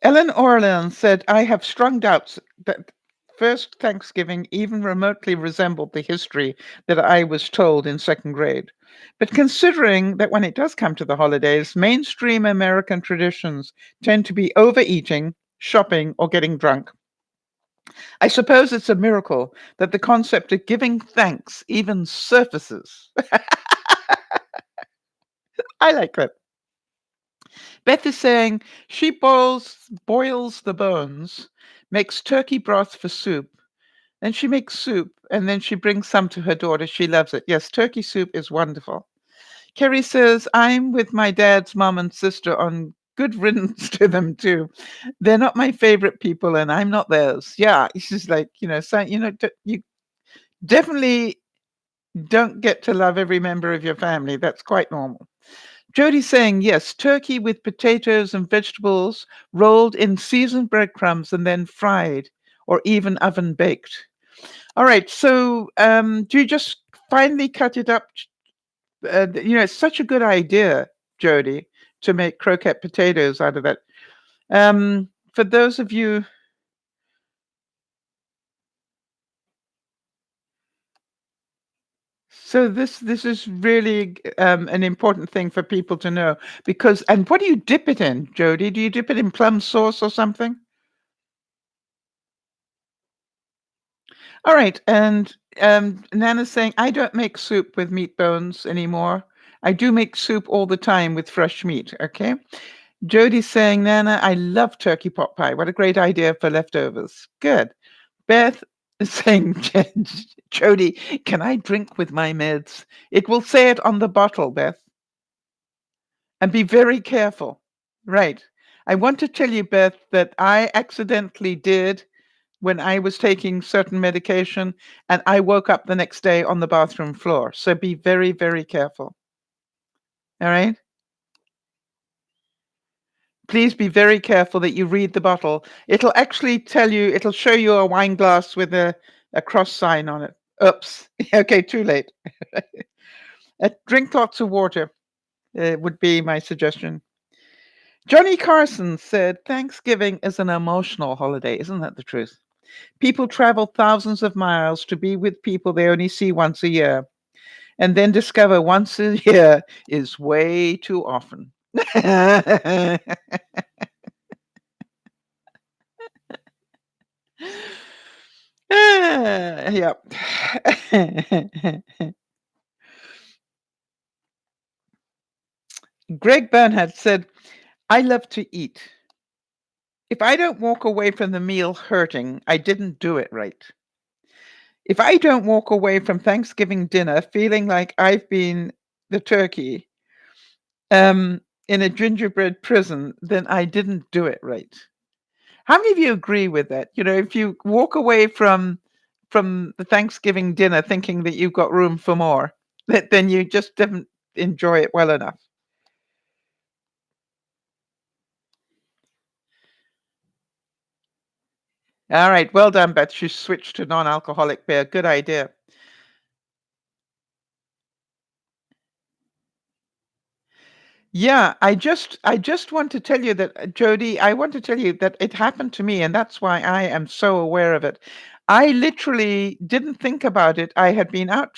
Ellen Orleans said, I have strong doubts that first Thanksgiving even remotely resembled the history that I was told in second grade. But considering that when it does come to the holidays, mainstream American traditions tend to be overeating, shopping, or getting drunk, I suppose it's a miracle that the concept of giving thanks even surfaces. I like that. Beth is saying she boils the bones, makes turkey broth for soup, and she makes soup, and then she brings some to her daughter. She loves it. Yes, turkey soup is wonderful. Kerry says, I'm with my dad's mom and sister on good riddance to them too. They're not my favorite people, and I'm not theirs. Yeah, it's just like, you definitely don't get to love every member of your family. That's quite normal. Jody's saying, yes, turkey with potatoes and vegetables rolled in seasoned breadcrumbs and then fried or even oven baked. All right. So do you just finally cut it up? It's such a good idea, Jody, to make croquette potatoes out of that. For those of you, so this is really an important thing for people to know because. And what do you dip it in, Jody? Do you dip it in plum sauce or something? All right, and Nana's saying, I don't make soup with meat bones anymore. I do make soup all the time with fresh meat. Okay. Jody's saying, Nana, I love turkey pot pie. What a great idea for leftovers. Good. Beth is saying, Jody, can I drink with my meds? It will say it on the bottle, Beth. And be very careful. Right. I want to tell you, Beth, that I accidentally did when I was taking certain medication, and I woke up the next day on the bathroom floor. So be very, very careful. All right? Please be very careful that you read the bottle. It'll actually tell you, it'll show you a wine glass with a cross sign on it. Oops. Okay, too late. Drink lots of water would be my suggestion. Johnny Carson said Thanksgiving is an emotional holiday. Isn't that the truth? People travel thousands of miles to be with people they only see once a year and then discover once a year is way too often. Yeah. Greg Bernhardt said, I love to eat. If I don't walk away from the meal hurting, I didn't do it right. If I don't walk away from Thanksgiving dinner feeling like I've been the turkey um, in a gingerbread prison, then I didn't do it right. How many of you agree with that? If you walk away from the Thanksgiving dinner thinking that you've got room for more, then you just didn't enjoy it well enough. All right, well done, Beth. She switched to non-alcoholic beer. Good idea. Yeah, I just want to tell you that, Jody, I want to tell you that it happened to me, and that's why I am so aware of it. I literally didn't think about it. I had been out,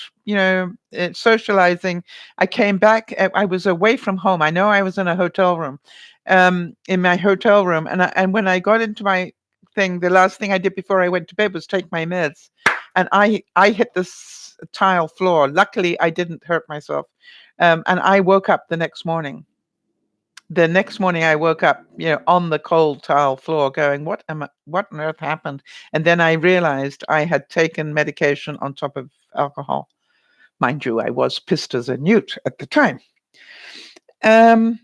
socializing. I came back. I was away from home. I know I was in a hotel room, in my hotel room, and when I got into my thing, the last thing I did before I went to bed was take my meds, and I hit this tile floor. Luckily, I didn't hurt myself. And I woke up the next morning. The next morning, I woke up, on the cold tile floor, going, What on earth happened?" And then I realized I had taken medication on top of alcohol. Mind you, I was pissed as a newt at the time. Um,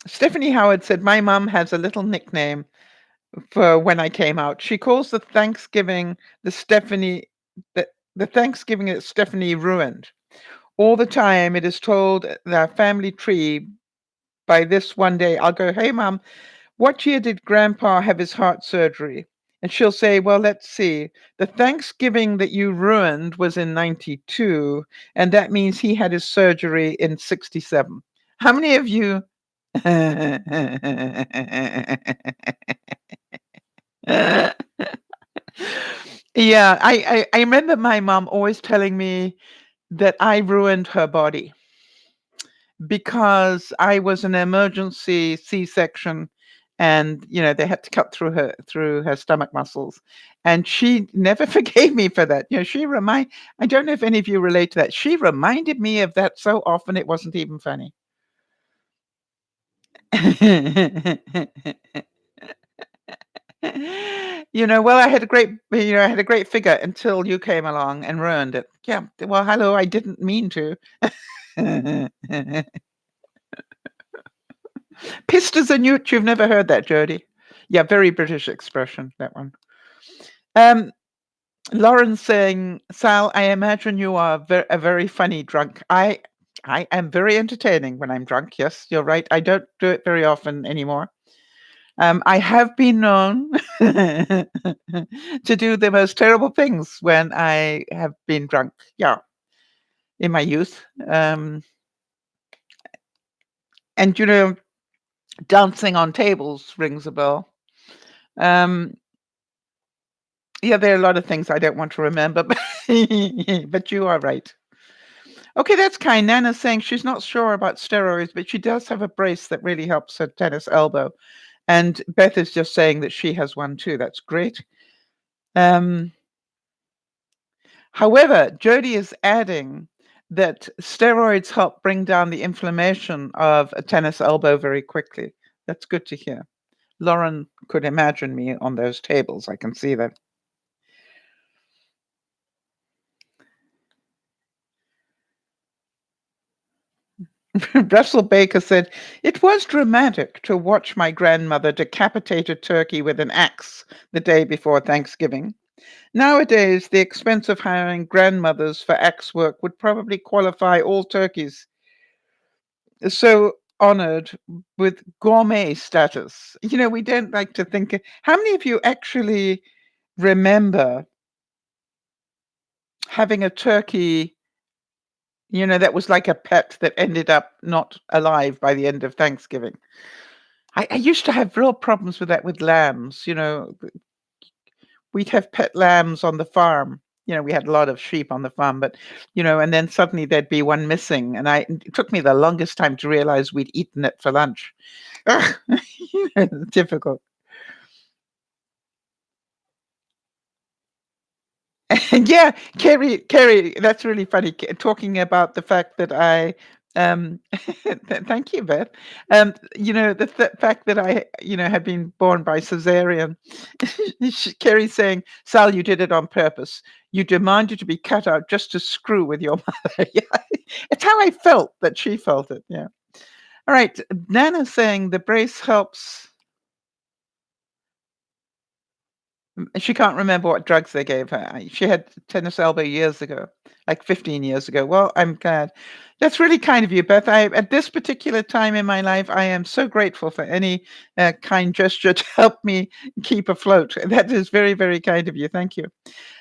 Stephanie Howard said, "My mum has a little nickname for when I came out. She calls the Thanksgiving the Stephanie the Thanksgiving that Stephanie ruined. All the time it is told the family tree by this one day. I'll go, 'Hey mum, what year did grandpa have his heart surgery?' And she'll say, 'Well, let's see. The Thanksgiving that you ruined was in 92, and that means he had his surgery in 67.' How many of you Yeah, I remember my mom always telling me that I ruined her body because I was an emergency C-section, and they had to cut through her stomach muscles, and she never forgave me for that. I don't know if any of you relate to that. She reminded me of that so often it wasn't even funny. Well, I had a great figure until you came along and ruined it. Yeah, well, hello, I didn't mean to. Pissed as a newt, you've never heard that, Jody? Yeah, very British expression, that one. Um, Lauren saying, "Sal, I imagine you are a very funny drunk." I am very entertaining when I'm drunk. Yes, you're right. I don't do it very often anymore. I have been known to do the most terrible things when I have been drunk. Yeah, in my youth. And dancing on tables rings a bell. Um, yeah, there are a lot of things I don't want to remember, but but you are right. Okay, that's kind. Nana's saying she's not sure about steroids, but she does have a brace that really helps her tennis elbow. And Beth is just saying that she has one too. That's great. Um, However, Jody is adding that steroids help bring down the inflammation of a tennis elbow very quickly. That's good to hear. Lauren could imagine me on those tables. I can see that. Russell Baker said, "It was dramatic to watch my grandmother decapitate a turkey with an axe the day before Thanksgiving. Nowadays, the expense of hiring grandmothers for axe work would probably qualify all turkeys so honored with gourmet status." We don't like to think. How many of you actually remember having a turkey, that was like a pet that ended up not alive by the end of Thanksgiving? I used to have real problems with that with lambs. We'd have pet lambs on the farm. We had a lot of sheep on the farm, but, and then suddenly there'd be one missing. And it took me the longest time to realize we'd eaten it for lunch. Ugh, difficult. Yeah, Kerry, that's really funny. Talking about the fact that thank you, Beth. The fact that I, had been born by cesarean. Kerry's saying, "Sal, you did it on purpose. You demanded to be cut out just to screw with your mother." Yeah, it's how I felt that she felt it. Yeah. All right. Nana's saying the brace helps She can't remember what drugs they gave her. She had tennis elbow years ago, like 15 years ago. Well, I'm glad. That's really kind of you, Beth. At this particular time in my life, I am so grateful for any kind gesture to help me keep afloat. That is very, very kind of you. Thank you.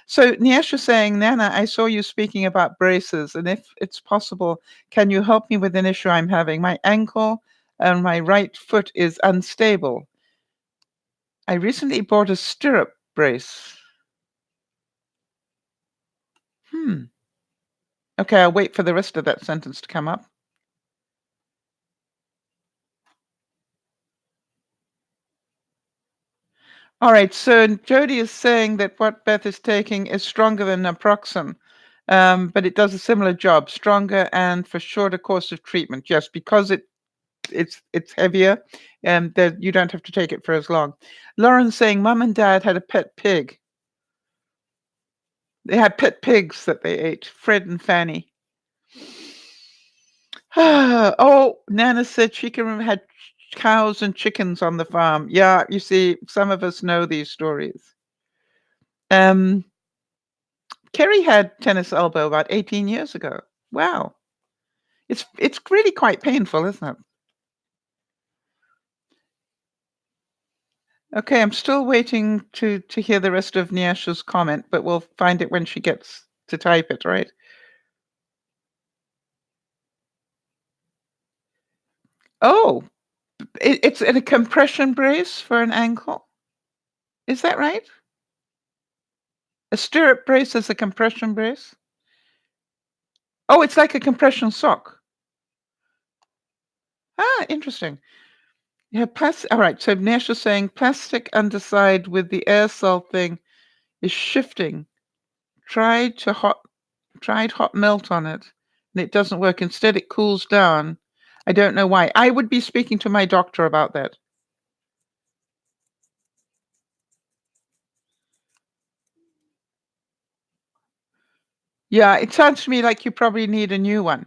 So Nyesha saying, Nana, I saw you speaking about braces, and if it's possible, can you help me with an issue I'm having? My ankle and my right foot is unstable. I recently bought a stirrup brace. Hmm. Okay, I'll wait for the rest of that sentence to come up. All right, so Jody is saying that what Beth is taking is stronger than naproxen, but it does a similar job, stronger and for shorter course of treatment. Yes, because it's heavier, and that you don't have to take it for as long. Lauren's saying, Mum and Dad had a pet pig. They had pet pigs that they ate, Fred and Fanny. Oh, Nana said she can had cows and chickens on the farm. Yeah, you see, some of us know these stories. Um, Kerry had tennis elbow about 18 years ago. Wow. It's really quite painful, isn't it? Okay, I'm still waiting to hear the rest of Nyasha's comment, but we'll find it when she gets to type it, right? Oh, it's in a compression brace for an ankle. Is that right? A stirrup brace is a compression brace? Oh, it's like a compression sock. Ah, interesting. Yeah, all right, so Nash is saying plastic underside with the aerosol thing is shifting. Tried hot melt on it, and it doesn't work. Instead, it cools down. I don't know why. I would be speaking to my doctor about that. Yeah, it sounds to me like you probably need a new one.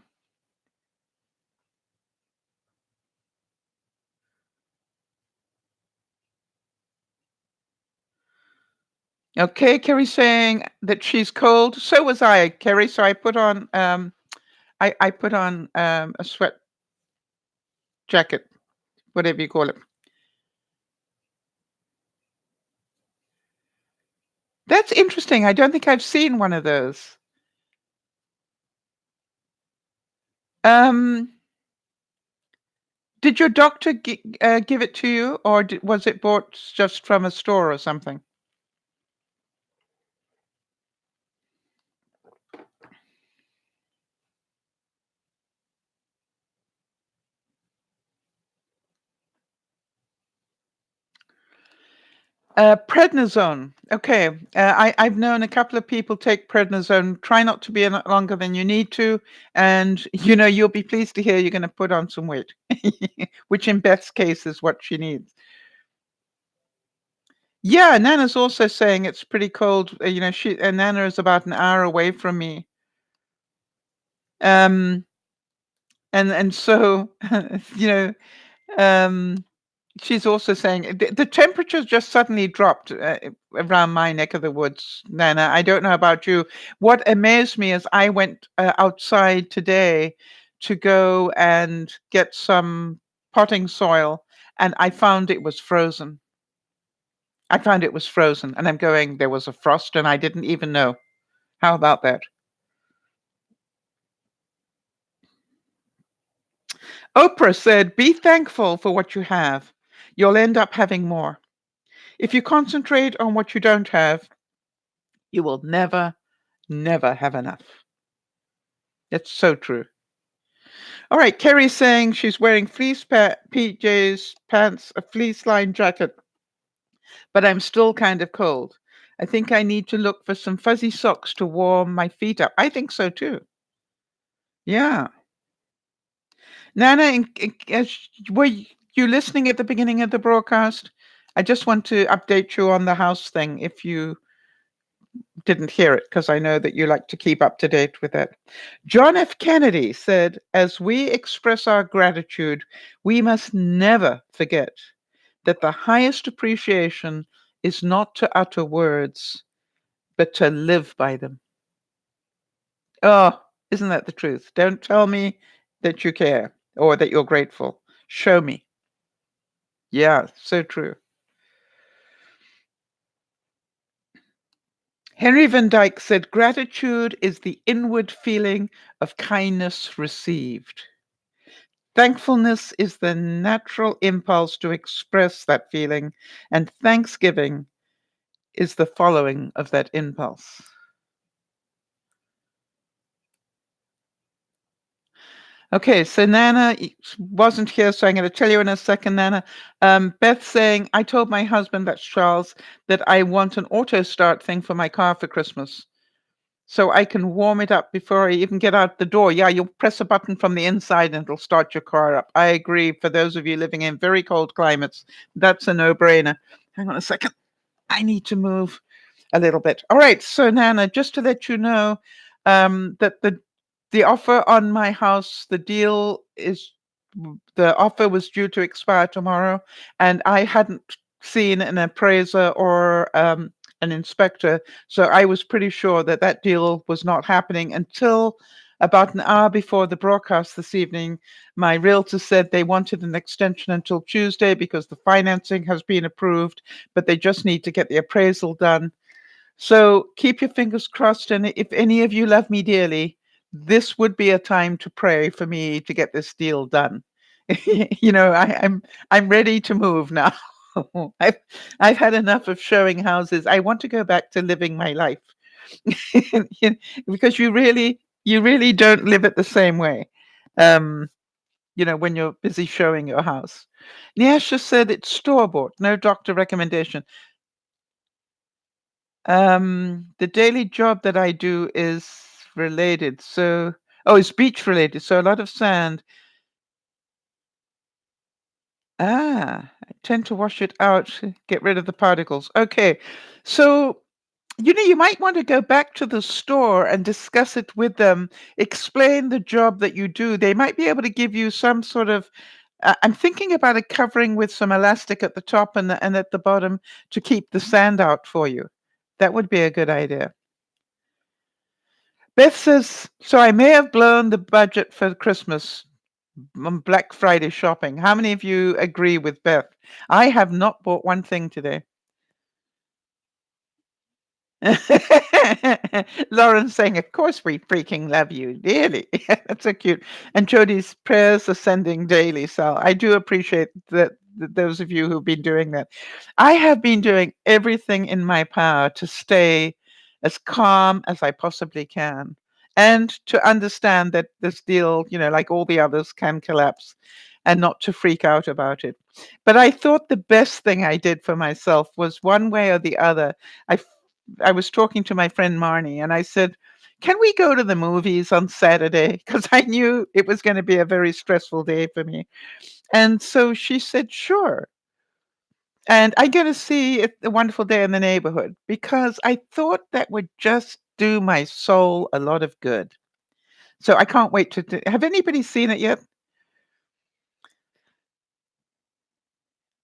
Okay, Kerry's saying that she's cold. So was I, Kerry. So I put on I put on a sweat jacket, whatever you call it. That's interesting. I don't think I've seen one of those. Um, did your doctor give it to you, or was it bought just from a store or something? Prednisone. Okay. I've known a couple of people take prednisone. Try not to be longer than you need to. And, you'll be pleased to hear you're going to put on some weight, which in Beth's case is what she needs. Yeah, Nana's also saying it's pretty cold. Nana is about an hour away from me. Um, and so, you know, um, she's also saying the temperature just suddenly dropped around my neck of the woods, Nana. I don't know about you. What amazed me is I went outside today to go and get some potting soil, and I found it was frozen. I found it was frozen, and I'm going, there was a frost, and I didn't even know. How about that? Oprah said, be thankful for what you have. You'll end up having more. If you concentrate on what you don't have, you will never, never have enough. It's so true. All right, Kerry's saying she's wearing fleece PJs, pants, a fleece lined jacket, but I'm still kind of cold. I think I need to look for some fuzzy socks to warm my feet up. I think so too. Yeah. Nana, were you listening at the beginning of the broadcast? I just want to update you on the house thing if you didn't hear it, because I know that you like to keep up to date with it. John F. Kennedy said, as we express our gratitude, we must never forget that the highest appreciation is not to utter words, but to live by them. Oh, isn't that the truth? Don't tell me that you care or that you're grateful. Show me. Yeah, so true. Henry Van Dyke said, gratitude is the inward feeling of kindness received. Thankfulness is the natural impulse to express that feeling, and thanksgiving is the following of that impulse. Okay, so Nana wasn't here, so I'm going to tell you in a second, Nana. Beth saying, I told my husband, that's Charles, that I want an auto start thing for my car for Christmas, so I can warm it up before I even get out the door. Yeah, you'll press a button from the inside and it'll start your car up. I agree. For those of you living in very cold climates, that's a no-brainer. Hang on a second. I need to move a little bit. All right, so Nana, just to let you know, that the offer on my house, the offer was due to expire tomorrow, and I hadn't seen an appraiser or an inspector, so I was pretty sure that that deal was not happening until about an hour before the broadcast this evening. My realtor said they wanted an extension until Tuesday because the financing has been approved, but they just need to get the appraisal done. So keep your fingers crossed. And if any of you love me dearly, this would be a time to pray for me to get this deal done. I'm ready to move now. I've I've had enough of showing houses. I want to go back to living my life. Because you really don't live it the same way. Um, when you're busy showing your house. Nyasha said it's store bought, no doctor recommendation. The daily job that I do is related. So, oh, it's beach related. So a lot of sand. I tend to wash it out, get rid of the particles. Okay. So, you might want to go back to the store and discuss it with them. Explain the job that you do. They might be able to give you some sort of. I'm thinking about a covering with some elastic at the top and at the bottom to keep the sand out for you. That would be a good idea. Beth says, so I may have blown the budget for Christmas on Black Friday shopping. How many of you agree with Beth? I have not bought one thing today. Lauren's saying, of course we freaking love you dearly. That's so cute. And Jody's prayers are sending daily. So I do appreciate that those of you who've been doing that. I have been doing everything in my power to stay as calm as I possibly can and to understand that this deal, like all the others, can collapse and not to freak out about it. But I thought the best thing I did for myself was one way or the other. I I was talking to my friend Marnie and I said, can we go to the movies on Saturday? Because I knew it was going to be a very stressful day for me. And so she said, sure. And I'm going to see A Wonderful Day in the Neighborhood because I thought that would just do my soul a lot of good. So I can't wait to. Have anybody seen it yet?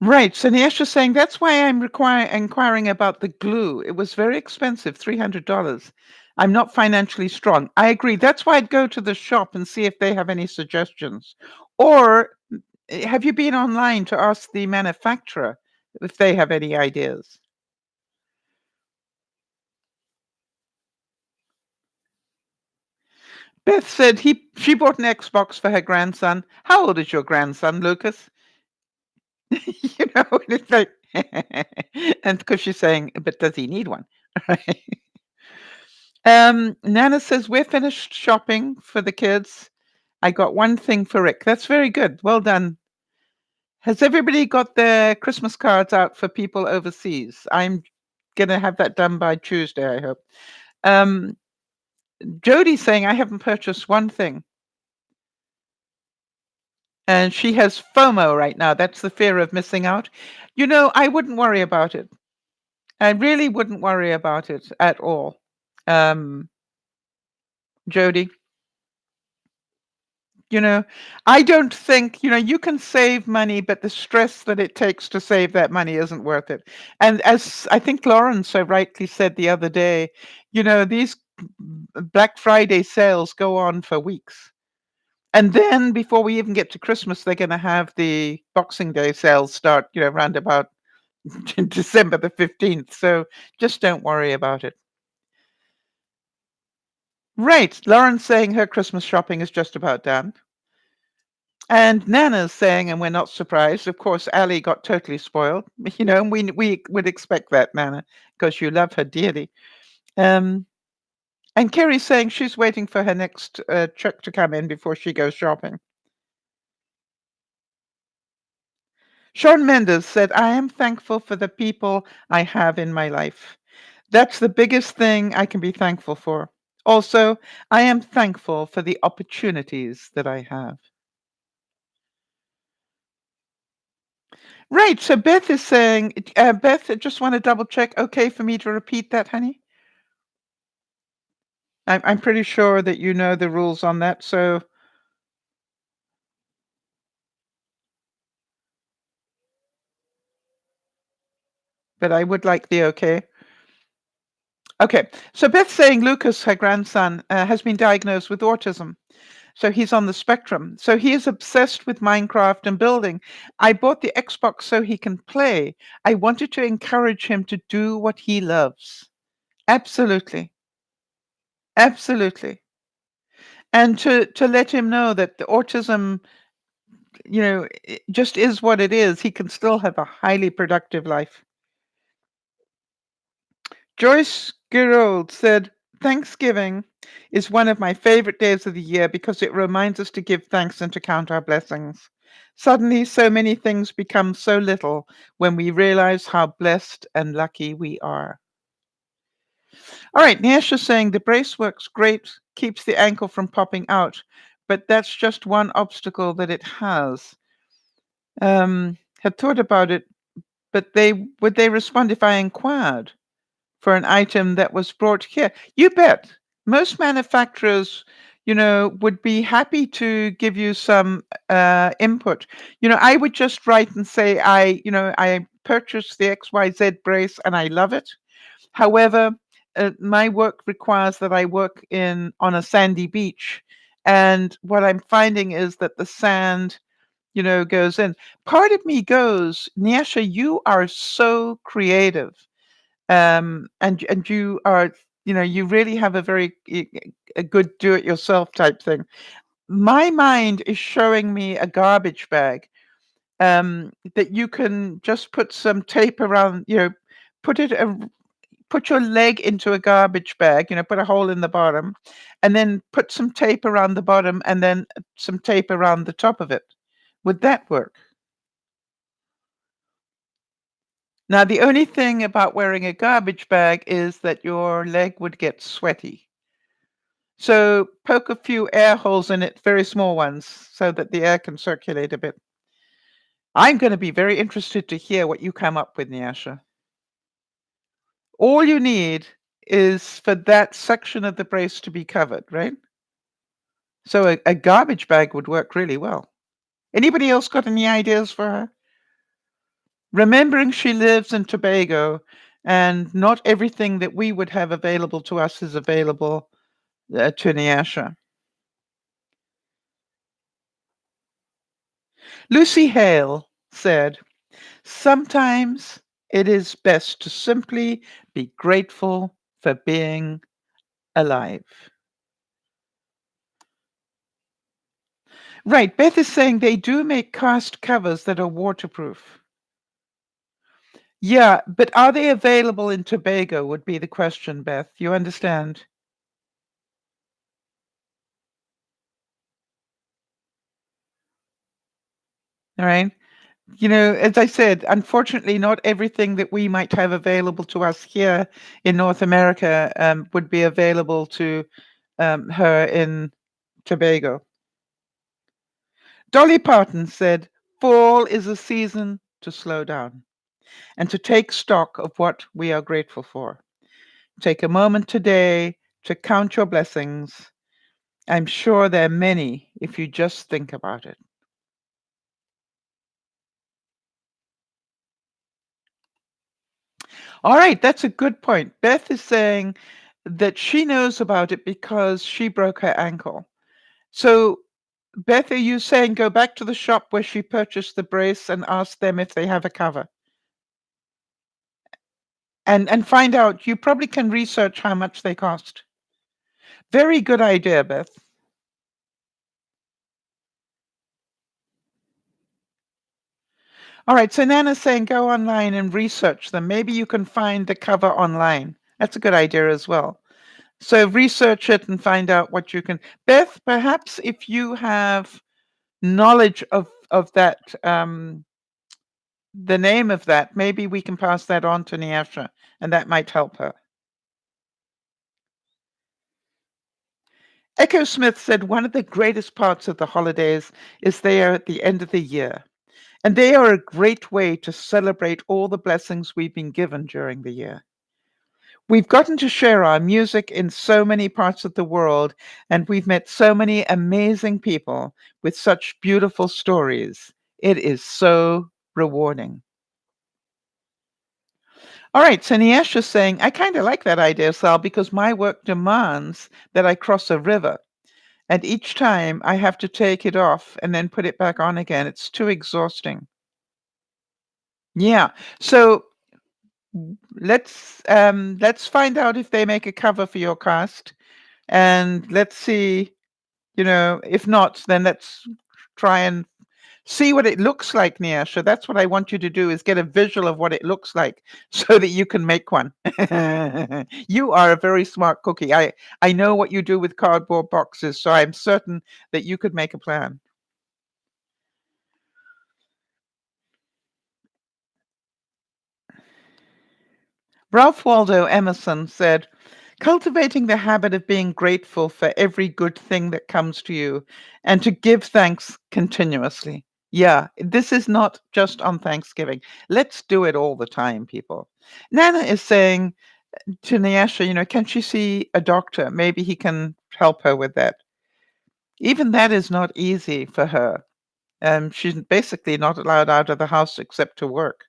Right. So Niesha's saying that's why I'm inquiring about the glue. It was very expensive, $300. I'm not financially strong. I agree. That's why I'd go to the shop and see if they have any suggestions. Or have you been online to ask the manufacturer if they have any ideas? Beth said she bought an Xbox for her grandson. How old is your grandson, Lucas? And it's like, and because she's saying, but does he need one? Right. Nana says, we're finished shopping for the kids. I got one thing for Rick. That's very good. Well done. Has everybody got their Christmas cards out for people overseas? I'm going to have that done by Tuesday, I hope. Um, Jody's saying, I haven't purchased one thing. And she has FOMO right now. That's the fear of missing out. I wouldn't worry about it. I really wouldn't worry about it at all. Um, Jody. You know, I don't think, you can save money, but the stress that it takes to save that money isn't worth it. And as I think Lauren so rightly said the other day, these Black Friday sales go on for weeks. And then before we even get to Christmas, they're going to have the Boxing Day sales start, round about December the 15th. So just don't worry about it. Right. Lauren's saying her Christmas shopping is just about done. And Nana's saying, and we're not surprised, of course, Ali got totally spoiled, and we would expect that, Nana, because you love her dearly. Um, and Kerry's saying she's waiting for her next check to come in before she goes shopping. Sean Mendes said, I am thankful for the people I have in my life. That's the biggest thing I can be thankful for. Also, I am thankful for the opportunities that I have. Right. So Beth is saying, Beth, I just want to double check. Okay for me to repeat that, honey? I'm pretty sure that you know the rules on that. So, but I would like the okay. Okay. So Beth's saying Lucas, her grandson, has been diagnosed with autism. So he's on the spectrum. So he is obsessed with Minecraft and building. I bought the Xbox so he can play. I wanted to encourage him to do what he loves. Absolutely. Absolutely. And to let him know that the autism, it just is what it is. He can still have a highly productive life. Joyce Girold said, Thanksgiving is one of my favorite days of the year because it reminds us to give thanks and to count our blessings. Suddenly, so many things become so little when we realize how blessed and lucky we are. All right, Niesha's saying the brace works great, keeps the ankle from popping out, but that's just one obstacle that it has. Had thought about it, but would they respond if I inquired for an item that was brought here? You bet. Most manufacturers, would be happy to give you some input. I would just write and say, I purchased the XYZ brace and I love it. However, my work requires that I work on a sandy beach. And what I'm finding is that the sand goes in. Part of me goes, Nyasha, you are so creative. And you are, you really have a good do-it-yourself type thing. My mind is showing me a garbage bag that you can just put some tape around, put it put your leg into a garbage bag, put a hole in the bottom, and then put some tape around the bottom and then some tape around the top of it. Would that work? Now, the only thing about wearing a garbage bag is that your leg would get sweaty. So poke a few air holes in it, very small ones, so that the air can circulate a bit. I'm going to be very interested to hear what you come up with, Nyasha. All you need is for that section of the brace to be covered, right? So a garbage bag would work really well. Anybody else got any ideas for her? Remembering she lives in Tobago and not everything that we would have available to us is available to Nyasha. Lucy Hale said, Sometimes it is best to simply be grateful for being alive. Right, Beth is saying they do make cast covers that are waterproof. Yeah, but are they available in Tobago would be the question, Beth. You understand? All right. As I said, unfortunately, not everything that we might have available to us here in North America would be available to her in Tobago. Dolly Parton said, Fall is a season to slow down and to take stock of what we are grateful for. Take a moment today to count your blessings I'm sure there are many if you just think about it. All right, that's a good point. Beth is saying that she knows about it because she broke her ankle. So, Beth, are you saying go back to the shop where she purchased the brace and ask them if they have a cover? And find out. You probably can research how much they cost. Very good idea, Beth. All right, so Nana's saying go online and research them. Maybe you can find the cover online. That's a good idea as well. So research it and find out what you can. Beth, perhaps if you have knowledge of that, the name of that, maybe we can pass that on to Nyasha, and that might help her. Echo Smith said one of the greatest parts of the holidays is they are at the end of the year, and they are a great way to celebrate all the blessings we've been given during the year. We've gotten to share our music in so many parts of the world, and we've met so many amazing people with such beautiful stories. It is so rewarding. All right, so Niesh is saying, I kind of like that idea, Sal, because my work demands that I cross a river. And each time I have to take it off and then put it back on again. It's too exhausting. Yeah. So let's find out if they make a cover for your cast, and let's see. If not, then let's try and see what it looks like, Niasha. That's what I want you to do, is get a visual of what it looks like so that you can make one. You are a very smart cookie. I know what you do with cardboard boxes, so I'm certain that you could make a plan. Ralph Waldo Emerson said, cultivating the habit of being grateful for every good thing that comes to you and to give thanks continuously. Yeah, this is not just on Thanksgiving. Let's do it all the time, people. Nana is saying to Nyasha, can she see a doctor? Maybe he can help her with that. Even that is not easy for her. She's basically not allowed out of the house except to work.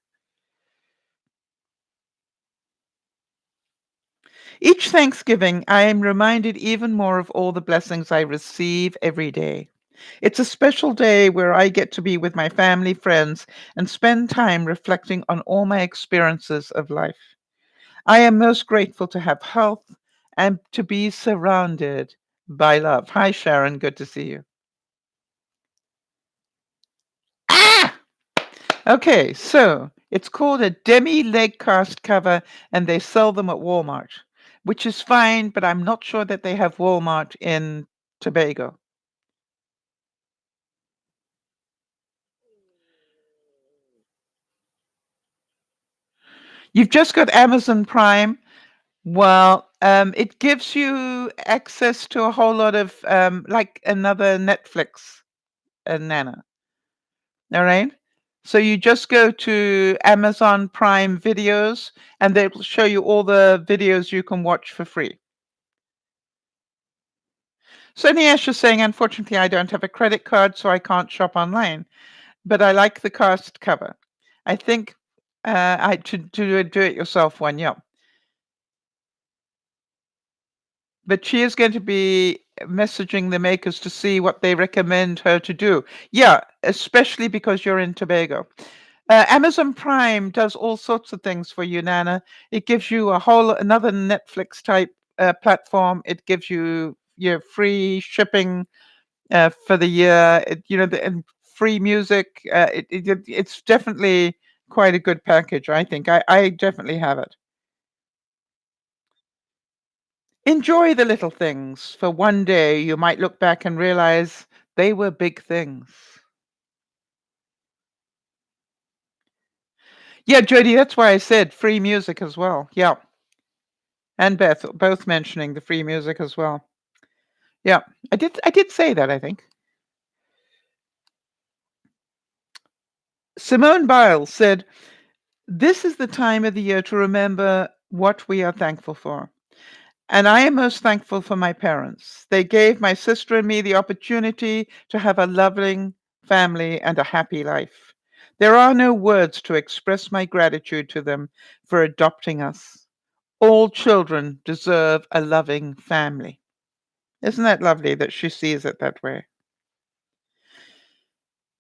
Each Thanksgiving, I am reminded even more of all the blessings I receive every day. It's a special day where I get to be with my family, friends, and spend time reflecting on all my experiences of life. I am most grateful to have health and to be surrounded by love. Hi, Sharon. Good to see you. Ah! Okay, so it's called a demi leg cast cover, and they sell them at Walmart, which is fine, but I'm not sure that they have Walmart in Tobago. You've just got Amazon Prime. Well, it gives you access to a whole lot of like another Netflix, Nana. All right. So you just go to Amazon Prime Videos, and they will show you all the videos you can watch for free. So Niesh is saying, unfortunately, I don't have a credit card, so I can't shop online. But I like the cost cover. I think I to do a do-it-yourself one, yeah. But she is going to be messaging the makers to see what they recommend her to do. Yeah, especially because you're in Tobago. Amazon Prime does all sorts of things for you, Nana. It gives you a whole another Netflix type platform. It gives you your free shipping for the year. And free music. It's definitely quite a good package. I think I definitely have it. Enjoy the little things, for one day you might look back and realize they were big things. Yeah, Jody, that's why I said free music as well. Yeah. And Beth both mentioning the free music as well. Yeah. I did say that, I think. Simone Biles said, this is the time of the year to remember what we are thankful for. And I am most thankful for my parents. They gave my sister and me the opportunity to have a loving family and a happy life. There are no words to express my gratitude to them for adopting us. All children deserve a loving family. Isn't that lovely that she sees it that way?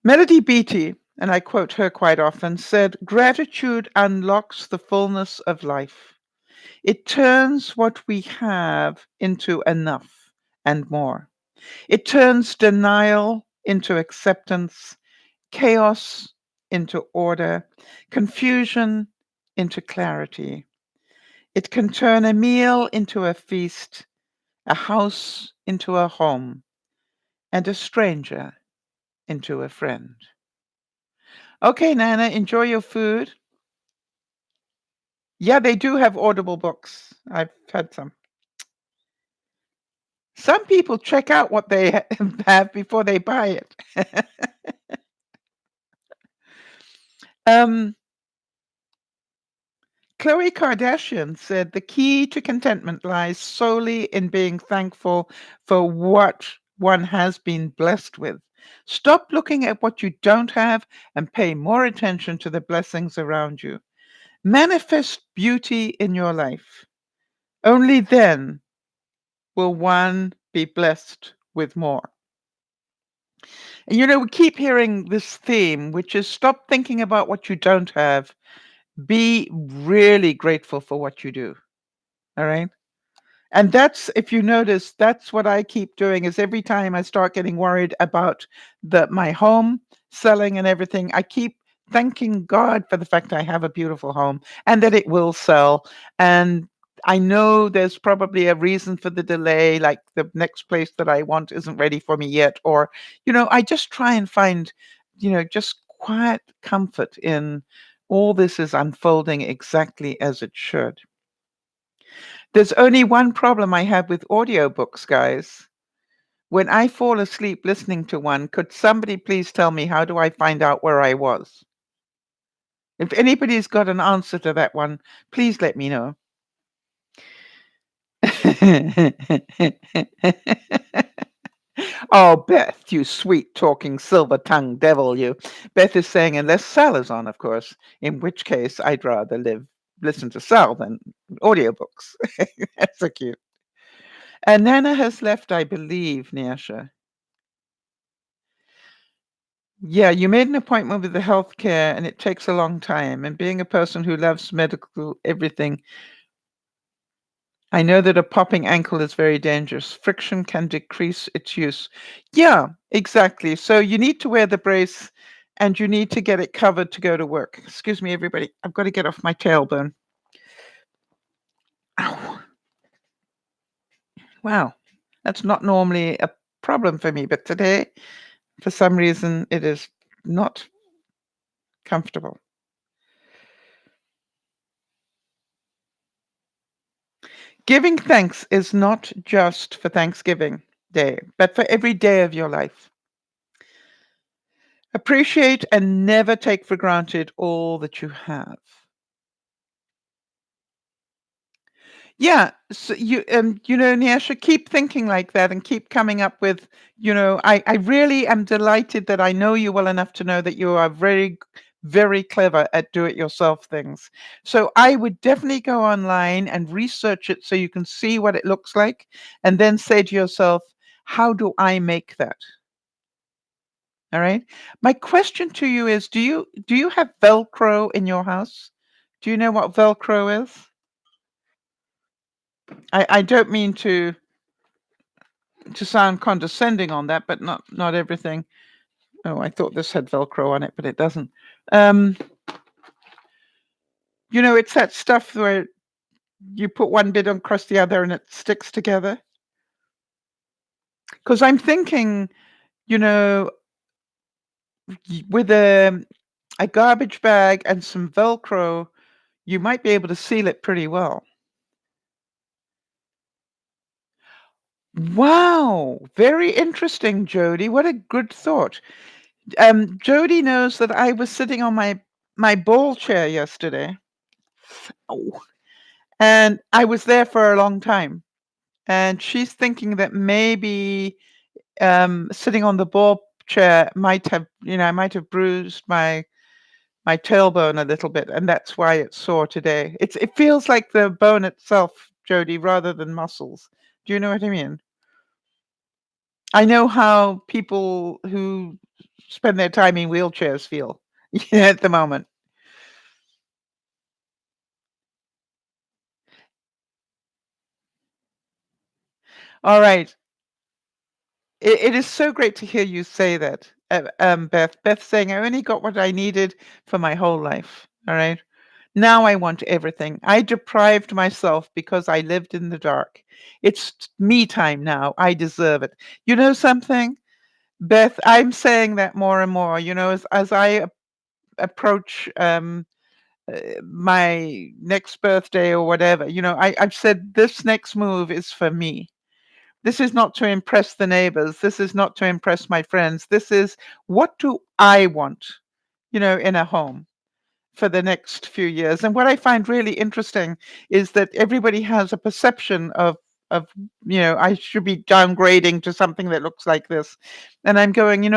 Melody Beattie, and I quote her quite often, said, "Gratitude unlocks the fullness of life. It turns what we have into enough and more. It turns denial into acceptance, chaos into order, confusion into clarity. It can turn a meal into a feast, a house into a home, and a stranger into a friend." Okay, Nana, enjoy your food. Yeah, they do have Audible books. I've had some. Some people check out what they have before they buy it. um, Khloe Kardashian said the key to contentment lies solely in being thankful for what one has been blessed with. Stop looking at what you don't have and pay more attention to the blessings around you. Manifest beauty in your life. Only then will one be blessed with more. And we keep hearing this theme, which is stop thinking about what you don't have. Be really grateful for what you do. All right. And that's, if you notice, that's what I keep doing is every time I start getting worried about my home selling and everything, I keep thanking God for the fact I have a beautiful home and that it will sell. And I know there's probably a reason for the delay, like the next place that I want isn't ready for me yet. Or, I just try and find, just quiet comfort in all this is unfolding exactly as it should. There's only one problem I have with audiobooks, guys. When I fall asleep listening to one, could somebody please tell me how do I find out where I was? If anybody's got an answer to that one, please let me know. Oh, Beth, you sweet talking silver tongued devil, you. Beth is saying, unless Sal is on, of course, in which case I'd rather listen to Sal than audiobooks. That's so cute. And Nana has left, I believe, Nyasha. Yeah, you made an appointment with the healthcare and it takes a long time. And being a person who loves medical everything, I know that a popping ankle is very dangerous. Friction can decrease its use. Yeah, exactly. So you need to wear the brace and you need to get it covered to go to work. Excuse me, everybody. I've got to get off my tailbone. Ow. Wow. That's not normally a problem for me, but today, for some reason, it is not comfortable. Giving thanks is not just for Thanksgiving Day, but for every day of your life. Appreciate and never take for granted all that you have. Yeah, so Nyasha, keep thinking like that and keep coming up with, I really am delighted that I know you well enough to know that you are very, very clever at do-it-yourself things. So I would definitely go online and research it so you can see what it looks like, and then say to yourself, how do I make that? All right. My question to you is, do you have Velcro in your house? Do you know what Velcro is? I don't mean to sound condescending on that, but not everything. Oh, I thought this had Velcro on it, but it doesn't. Um, it's that stuff where you put one bit across the other and it sticks together. Because I'm thinking, you know, with a garbage bag and some Velcro, you might be able to seal it pretty well. Wow, very interesting, Jody. What a good thought. Jody knows that I was sitting on my ball chair yesterday. Oh, and I was there for a long time. and she's thinking that maybe sitting on the ball chair might have, I might have bruised my tailbone a little bit, and that's why it's sore today. It feels like the bone itself, Jody, rather than muscles. Do you know what I mean? I know how people who spend their time in wheelchairs feel at the moment. All right. It is so great to hear you say that, Beth. Beth saying, I only got what I needed for my whole life. All right. Now I want everything. I deprived myself because I lived in the dark. It's me time now. I deserve it. You know something, Beth? I'm saying that more and more. As I approach my next birthday or whatever, I've said this next move is for me. This is not to impress the neighbors. This is not to impress my friends. This is, what do I want, in a home for the next few years. And what I find really interesting is that everybody has a perception of I should be downgrading to something that looks like this. And I'm going,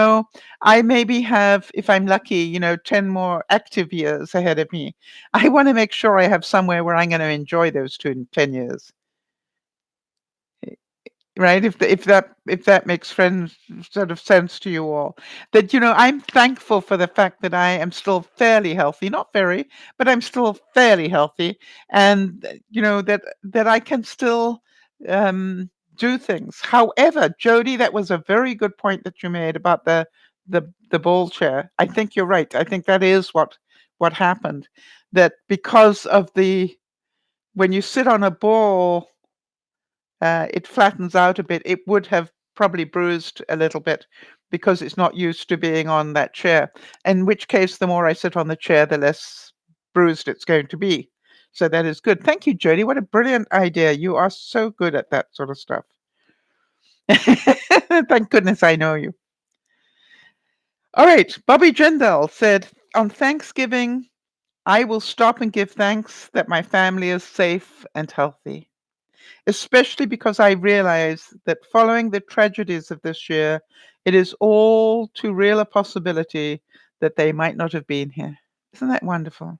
I maybe have, if I'm lucky, 10 more active years ahead of me. I want to make sure I have somewhere where I'm going to enjoy those 10 years. Right? If that makes friends sort of sense to you all, that I'm thankful for the fact that I am still fairly healthy, not very, but I'm still fairly healthy, and that I can still do things. However, Jody, that was a very good point that you made about the ball chair. I think you're right. I think that is what happened. That because of when you sit on a ball, it flattens out a bit. It would have probably bruised a little bit because it's not used to being on that chair. In which case, the more I sit on the chair, the less bruised it's going to be. So that is good. Thank you, Jody. What a brilliant idea. You are so good at that sort of stuff. Thank goodness I know you. All right. Bobby Jindal said, on Thanksgiving, I will stop and give thanks that my family is safe and healthy, especially because I realize that following the tragedies of this year, it is all too real a possibility that they might not have been here. Isn't that wonderful?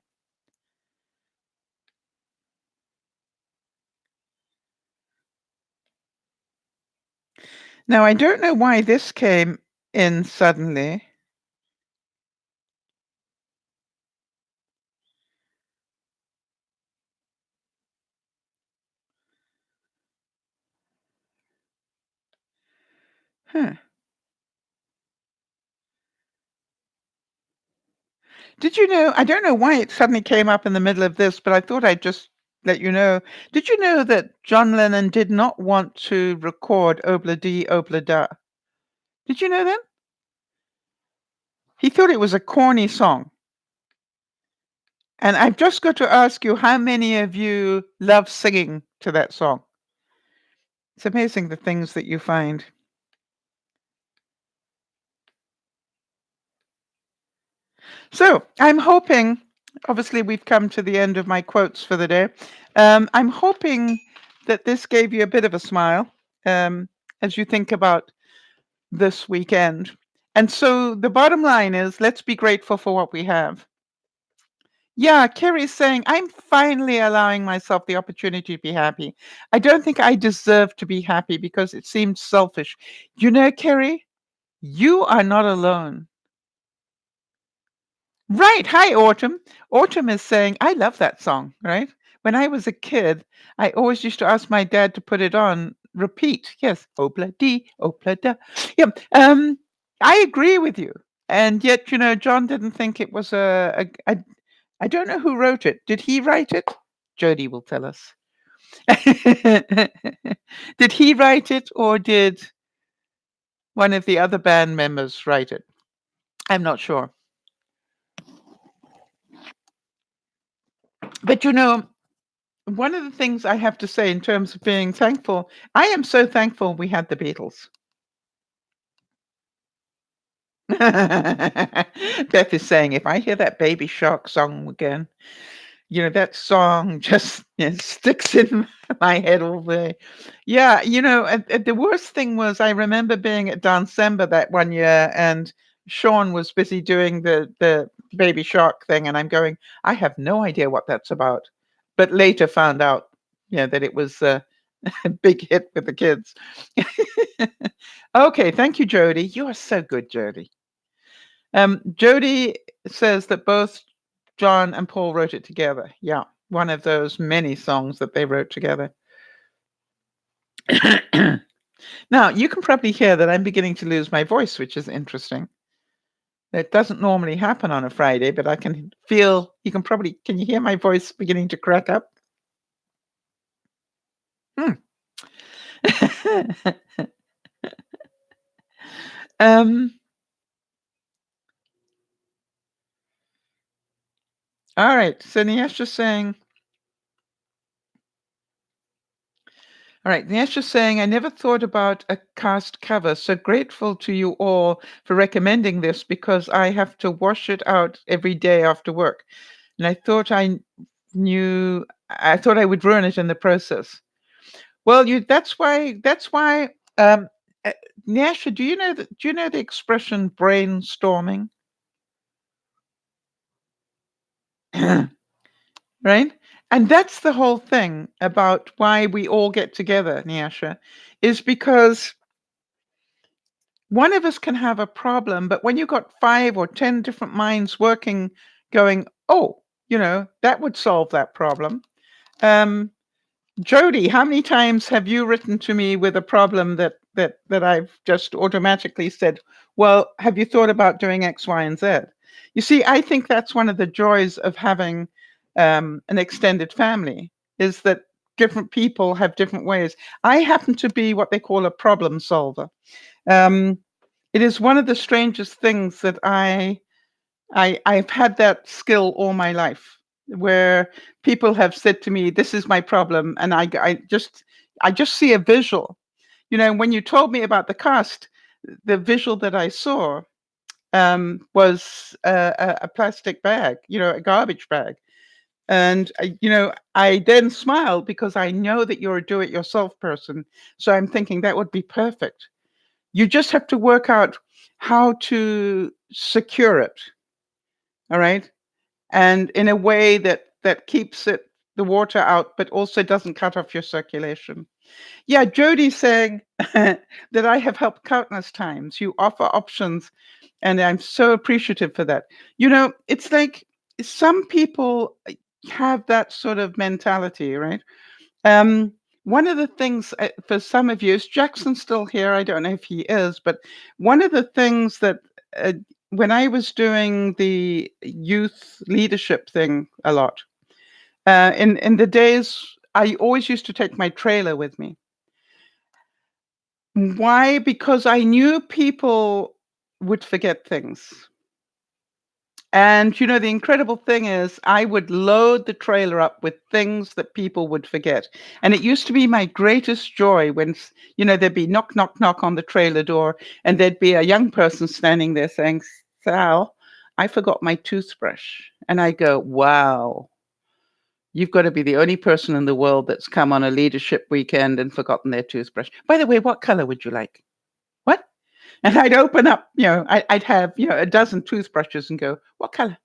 Now, I don't know why this came in suddenly. Huh. Did you know? I don't know why it suddenly came up in the middle of this, but I thought I'd just let you know. Did you know that John Lennon did not want to record Obla Di Obla Da? Did you know that? He thought it was a corny song. And I've just got to ask you, how many of you love singing to that song? It's amazing the things that you find. So I'm hoping, obviously, we've come to the end of my quotes for the day. I'm hoping that this gave you a bit of a smile as you think about this weekend. And so the bottom line is, let's be grateful for what we have. Yeah, Kerry's saying, I'm finally allowing myself the opportunity to be happy. I don't think I deserve to be happy because it seemed selfish. Kerry, you are not alone. Right. Hi, Autumn. Autumn is saying, I love that song, right? When I was a kid, I always used to ask my dad to put it on repeat. Yes. Obla di, obla da. Yeah. I agree with you. And yet, John didn't think it was I don't know who wrote it. Did he write it? Jody will tell us. Did he write it or did one of the other band members write it? I'm not sure. But one of the things I have to say in terms of being thankful, I am so thankful we had the Beatles. Beth is saying, if I hear that Baby Shark song again, That song just sticks in my head all day. Yeah, and the worst thing was I remember being at December that one year, and Sean was busy doing the Baby Shark thing, and I'm going, I have no idea what that's about. But later found out, that it was a big hit with the kids. Okay, thank you, Jody. You are so good, Jody. Jody says that both John and Paul wrote it together. Yeah, one of those many songs that they wrote together. Now, you can probably hear that I'm beginning to lose my voice, which is interesting. It doesn't normally happen on a Friday, but I can feel, can you hear my voice beginning to crack up? um, all right, so Nia's saying, I never thought about a cast cover. So grateful to you all for recommending this because I have to wash it out every day after work. And I thought I would ruin it in the process. Well, that's why, Nyasha, do you know the expression brainstorming? Right? And that's the whole thing about why we all get together, Nyasha, is because one of us can have a problem, but when you've got 5 or 10 different minds working, going, oh, that would solve that problem. Jody, how many times have you written to me with a problem that I've just automatically said, well, have you thought about doing X, Y, and Z? You see, I think that's one of the joys of having an extended family, is that different people have different ways. I happen to be what they call a problem solver. It is one of the strangest things that I've had that skill all my life, where people have said to me, "This is my problem," and I just see a visual. When you told me about the cast, the visual that I saw was a plastic bag, a garbage bag, and I then smiled because I know that you're a do-it-yourself person. So I'm thinking that would be perfect. You just have to work out how to secure it. All right. And in a way that keeps the water out, but also doesn't cut off your circulation. Yeah, Jody's saying that I have helped countless times. You offer options, and I'm so appreciative for that. It's like some people have that sort of mentality, right? One of the things for some of you is Jackson's still here. I don't know if he is, but one of the things that when I was doing the youth leadership thing a lot, in the days, I always used to take my trailer with me. Why? Because I knew people would forget things. And the incredible thing is I would load the trailer up with things that people would forget. And it used to be my greatest joy when, there'd be knock, knock, knock on the trailer door, and there'd be a young person standing there saying, Sal, I forgot my toothbrush. And I go, wow, you've got to be the only person in the world that's come on a leadership weekend and forgotten their toothbrush. By the way, what color would you like? What? And I'd open up, I'd have, a dozen toothbrushes and go, what color?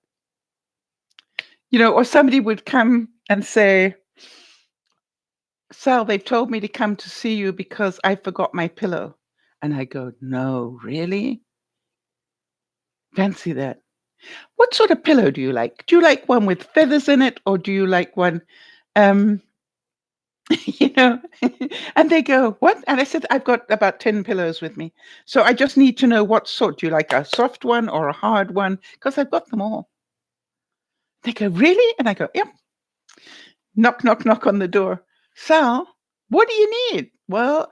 Or somebody would come and say, Sal, they've told me to come to see you because I forgot my pillow. And I go, no, really? Fancy that. What sort of pillow do you like? Do you like one with feathers in it, or do you like one, um, you know? And they go, what? And I said, I've got about 10 pillows with me. So I just need to know what sort. Do you like a soft one or a hard one? Because I've got them all. They go, really? And I go, yep. Knock, knock, knock on the door. Sal, what do you need? Well,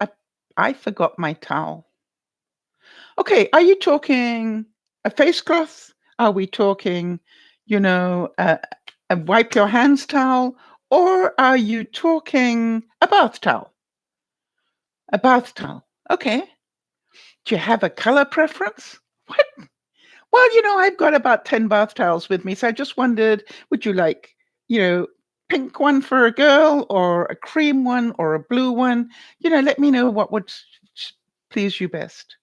I forgot my towel. Okay, are you talking a face cloth? Are we talking, a wipe your hands towel? Or are you talking a bath towel? A bath towel. Okay. Do you have a color preference? What? Well, I've got about 10 bath towels with me. So I just wondered, would you like pink one for a girl or a cream one or a blue one. Let me know what would please you best.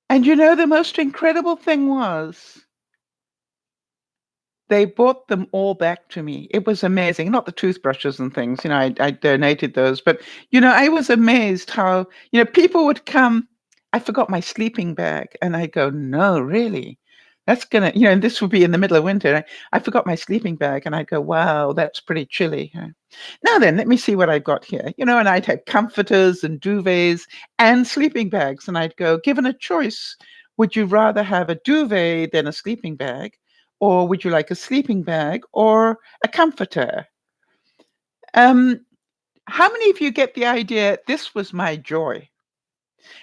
And the most incredible thing was they brought them all back to me. It was amazing. Not the toothbrushes and things, I donated those, but I was amazed how, people would come. I forgot my sleeping bag, and I go, no, really? That's gonna, and this would be in the middle of winter. I forgot my sleeping bag, and I go, wow, that's pretty chilly. Now then, let me see what I've got here. And I'd have comforters and duvets and sleeping bags, and I'd go, given a choice, would you rather have a duvet than a sleeping bag? Or would you like a sleeping bag or a comforter? Um, how many of you get the idea? This was my joy.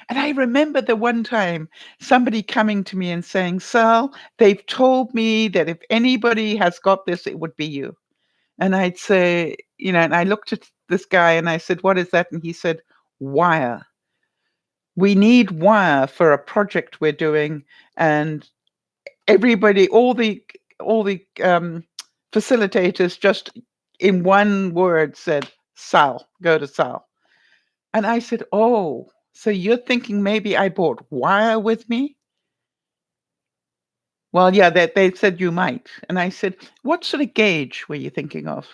And I remember the one time somebody coming to me and saying, Sal, they've told me that if anybody has got this, it would be you. And I'd say, and I looked at this guy and I said, what is that? And he said, wire. We need wire for a project we're doing. And everybody, all the facilitators just in one word said, Sal, go to Sal. And I said, oh, so you're thinking maybe I brought wire with me? Well, yeah, they said you might. And I said, what sort of gauge were you thinking of?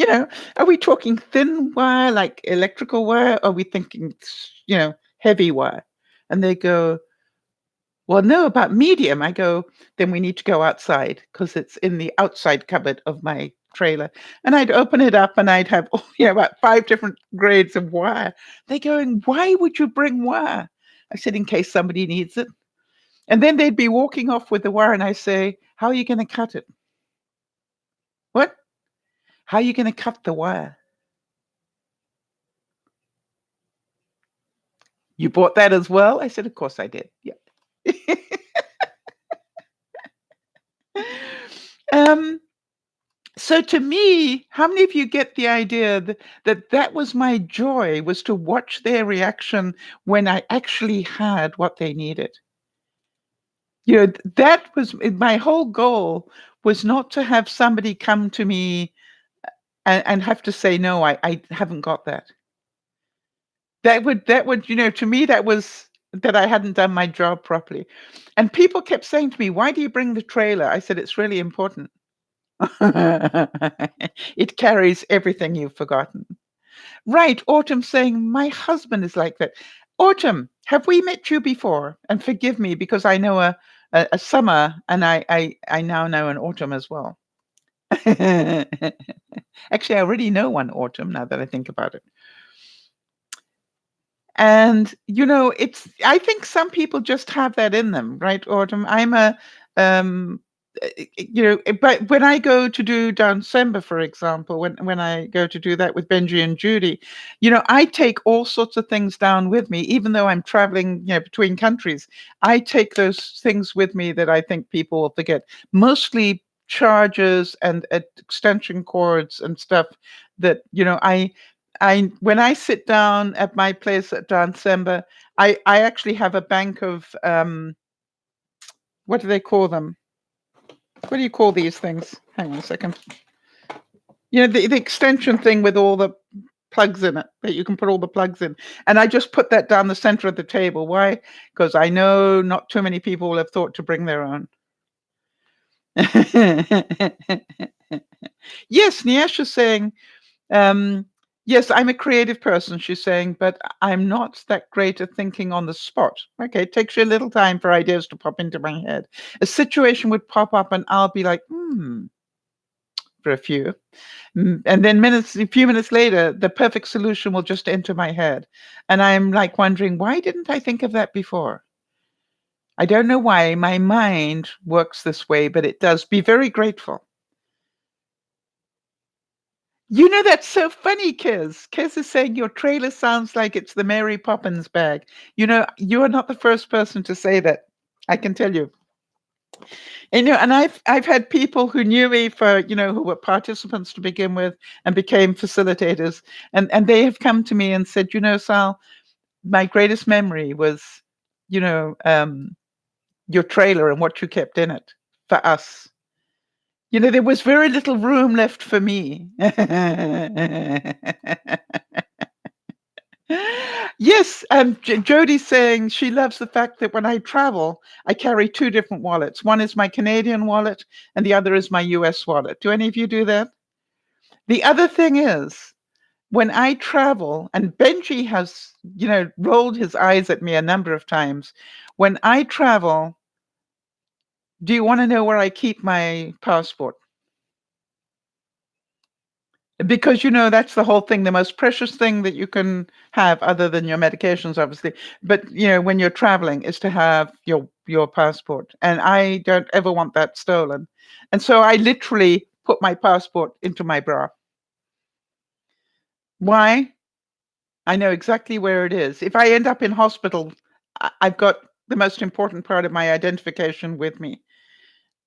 Are we talking thin wire, like electrical wire? Or are we thinking, heavy wire? And they go, well, no, about medium. I go, then we need to go outside because it's in the outside cupboard of my trailer. And I'd open it up and I'd have, about 5 different grades of wire. They going, why would you bring wire? I said, in case somebody needs it. And then they'd be walking off with the wire and I say, how are you going to cut it? What? How are you going to cut the wire? You bought that as well? I said, of course I did. Yeah. So to me, how many of you get the idea that was my joy, was to watch their reaction when I actually had what they needed? That was my whole goal, was not to have somebody come to me and have to say, no, I haven't got that. That would, to me, that was that I hadn't done my job properly. And people kept saying to me, why do you bring the trailer? I said, it's really important. It carries everything you've forgotten. Right, Autumn saying, my husband is like that. Autumn, have we met you before? And forgive me because I know a summer and I now know an autumn as well. Actually, I already know one autumn now that I think about it. And I think some people just have that in them, right, Autumn? I'm a but when I go to do December, for example, when I go to do that with Benji and Judy, I take all sorts of things down with me, even though I'm traveling, between countries. I take those things with me that I think people will forget. Mostly chargers and extension cords and stuff that, I when I sit down at my place at December, I actually have a bank of what do they call them? What do you call these things? Hang on a second. The extension thing with all the plugs in it that you can put all the plugs in. And I just put that down the center of the table. Why? Because I know not too many people will have thought to bring their own. Yes, Niesh is saying, yes, I'm a creative person, she's saying, but I'm not that great at thinking on the spot. Okay, it takes you a little time for ideas to pop into my head. A situation would pop up and I'll be like, for a few. And then a few minutes later, the perfect solution will just enter my head. And I'm like wondering, why didn't I think of that before? I don't know why my mind works this way, but it does. Be very grateful. That's so funny, Kez. Kez is saying your trailer sounds like it's the Mary Poppins bag. You are not the first person to say that. I can tell you. And I've had people who knew me for, who were participants to begin with and became facilitators. And they have come to me and said, Sal, my greatest memory was, your trailer and what you kept in it for us. There was very little room left for me. Yes, Jodie's saying she loves the fact that when I travel, I carry two different wallets. One is my Canadian wallet, and the other is my US wallet. Do any of you do that? The other thing is, when I travel, and Benji has, rolled his eyes at me a number of times. When I travel, do you want to know where I keep my passport? Because that's the whole thing, the most precious thing that you can have, other than your medications, obviously. But when you're traveling, is to have your passport, and I don't ever want that stolen. And so I literally put my passport into my bra. Why? I know exactly where it is. If I end up in hospital, I've got the most important part of my identification with me.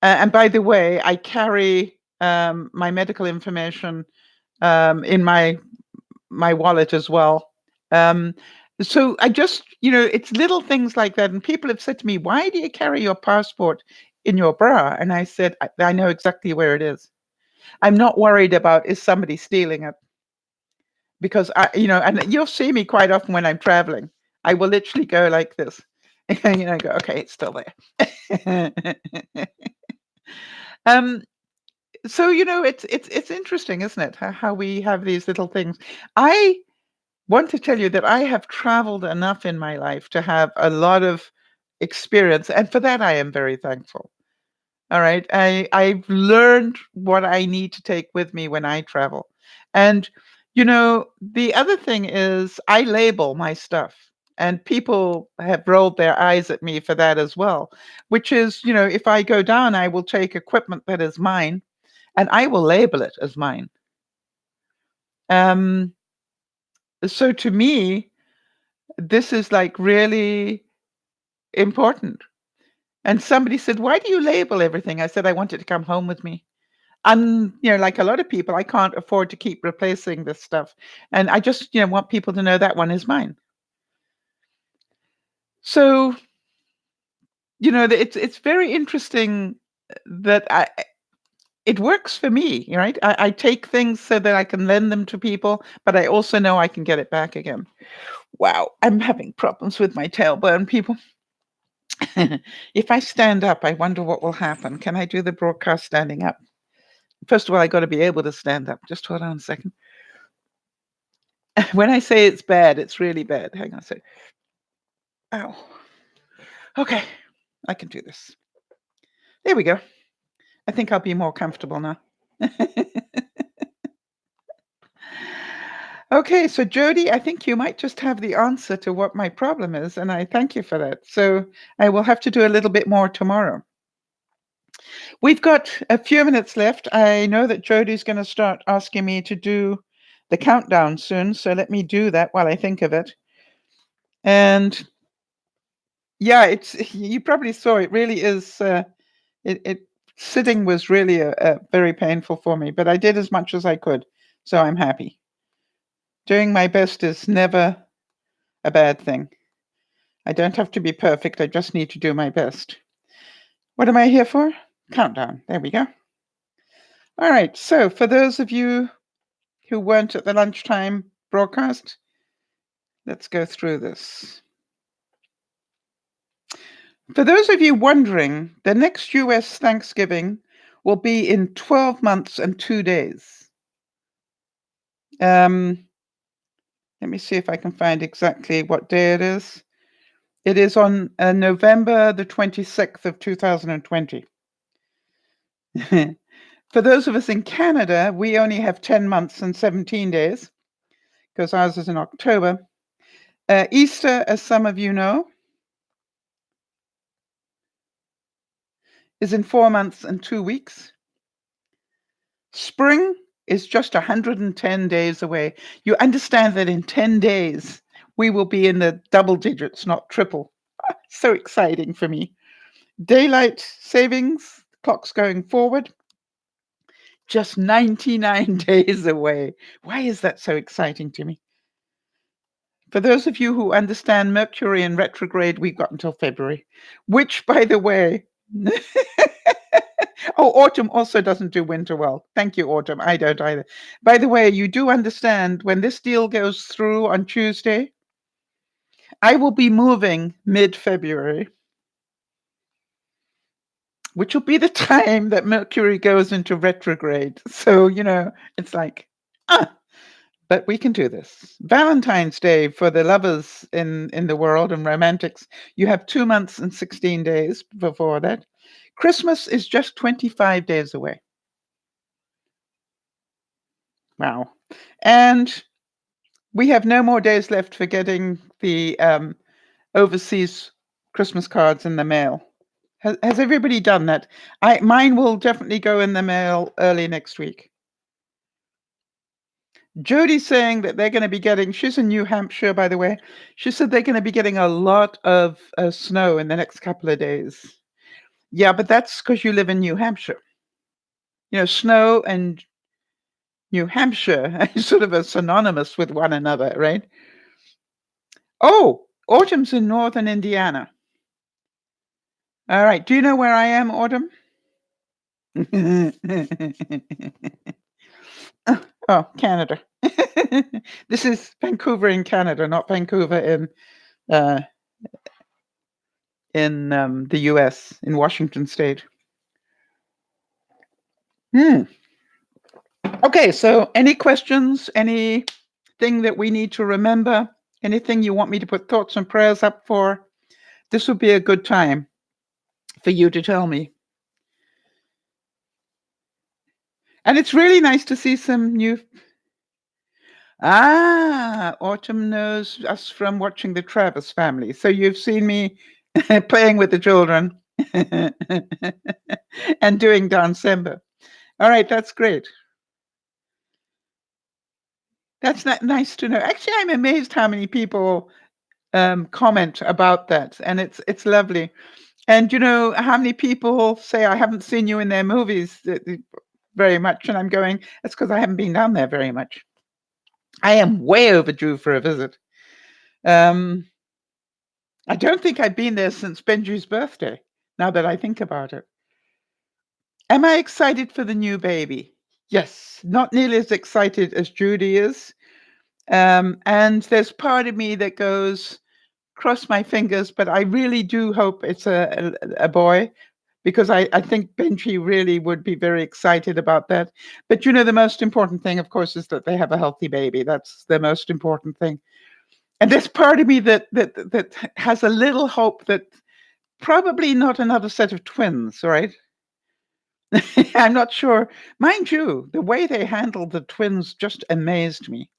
And by the way, I carry my medical information in my wallet as well. So I just, it's little things like that. And people have said to me, "Why do you carry your passport in your bra?" And I said, I know exactly where it is. I'm not worried about, is somebody stealing it? Because and you'll see me quite often when I'm traveling. I will literally go like this. And go, okay, it's still there. um, so it's interesting, isn't it? How we have these little things. I want to tell you that I have traveled enough in my life to have a lot of experience, and for that I am very thankful. All right. I've learned what I need to take with me when I travel. And the other thing is I label my stuff. And people have rolled their eyes at me for that as well, which is, if I go down, I will take equipment that is mine and I will label it as mine. Um, so to me, this is like really important. And somebody said, "Why do you label everything?" I said, "I want it to come home with me." And like a lot of people, I can't afford to keep replacing this stuff. And I just, want people to know that one is mine. So, it's very interesting that it works for me, right? I take things so that I can lend them to people, but I also know I can get it back again. Wow, I'm having problems with my tailbone, people. If I stand up, I wonder what will happen. Can I do the broadcast standing up? First of all, I got to be able to stand up. Just hold on a second. When I say it's bad, it's really bad. Hang on a second. Ow. Okay, I can do this. There we go. I think I'll be more comfortable now. Okay, so Jody, I think you might just have the answer to what my problem is, and I thank you for that. So I will have to do a little bit more tomorrow. We've got a few minutes left. I know that Jody's going to start asking me to do the countdown soon, so let me do that while I think of it. And yeah, you probably saw it really is. It sitting was really a very painful for me, but I did as much as I could, so I'm happy. Doing my best is never a bad thing. I don't have to be perfect. I just need to do my best. What am I here for? Countdown. There we go. All right. So for those of you who weren't at the lunchtime broadcast, let's go through this. For those of you wondering, the next US Thanksgiving will be in 12 months and 2 days. Let me see if I can find exactly what day it is. It is on November the 26th of 2020. For those of us in Canada, we only have 10 months and 17 days because ours is in October. Easter, as some of you know, is in 4 months and 2 weeks. Spring is just 110 days away. You understand that in 10 days, we will be in the double digits, not triple. So exciting for me. Daylight savings, clock's going forward, just 99 days away. Why is that so exciting to me? For those of you who understand Mercury in retrograde, we've got until February, which, by the way, Oh, autumn also doesn't do winter well. Thank you, autumn. I don't either. By the way, you do understand when this deal goes through on Tuesday, I will be moving mid-February, which will be the time that Mercury goes into retrograde. So, it's like, but we can do this. Valentine's Day for the lovers in the world and romantics, you have 2 months and 16 days before that. Christmas is just 25 days away. Wow. And we have no more days left for getting the overseas Christmas cards in the mail. Has everybody done that? Mine will definitely go in the mail early next week. Jody's saying that they're going to be getting, she's in New Hampshire, by the way. She said they're going to be getting a lot of snow in the next couple of days. Yeah, but that's because you live in New Hampshire. Snow and New Hampshire is sort of a synonymous with one another, right? Oh, autumn's in northern Indiana. All right. Do you know where I am, Autumn? Oh, Canada. This is Vancouver in Canada, not Vancouver in the US, in Washington State. Okay, so any questions? Anything that we need to remember? Anything you want me to put thoughts and prayers up for? This would be a good time for you to tell me. And it's really nice to see some new... Autumn knows us from watching the Travis Family. So you've seen me playing with the children and doing Dancember. All right, that's great. That's nice to know. Actually, I'm amazed how many people comment about that, and it's lovely. And how many people say I haven't seen you in their movies very much, and I'm going, that's because I haven't been down there very much. I am way overdue for a visit. I don't think I've been there since Benji's birthday, now that I think about it. Am I excited for the new baby? Yes, not nearly as excited as Judy is. And there's part of me that goes, cross my fingers, but I really do hope it's a boy, because I think Benji really would be very excited about that. But the most important thing, of course, is that they have a healthy baby. That's the most important thing. And there's part of me that has a little hope that probably not another set of twins, right? I'm not sure. Mind you, the way they handled the twins just amazed me.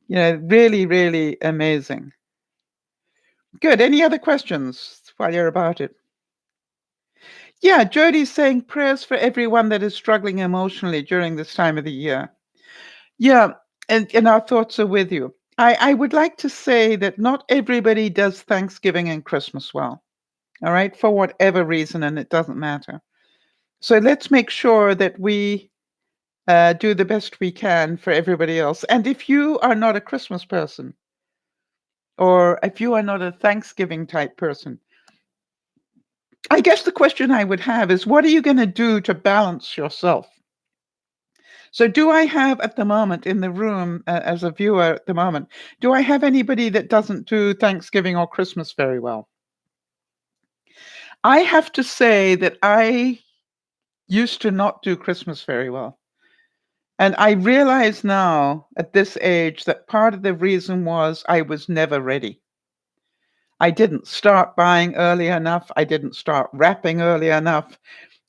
Really, really amazing. Good. Any other questions while you're about it? Yeah, Jody's saying prayers for everyone that is struggling emotionally during this time of the year. Yeah, and our thoughts are with you. I would like to say that not everybody does Thanksgiving and Christmas well, all right, for whatever reason, and it doesn't matter. So let's make sure that we do the best we can for everybody else. And if you are not a Christmas person, or if you are not a Thanksgiving type person, I guess the question I would have is, what are you going to do to balance yourself? So do I have at the moment in the room, as a viewer at the moment, do I have anybody that doesn't do Thanksgiving or Christmas very well? I have to say that I used to not do Christmas very well. And I realize now at this age that part of the reason was I was never ready. I didn't start buying early enough. I didn't start wrapping early enough.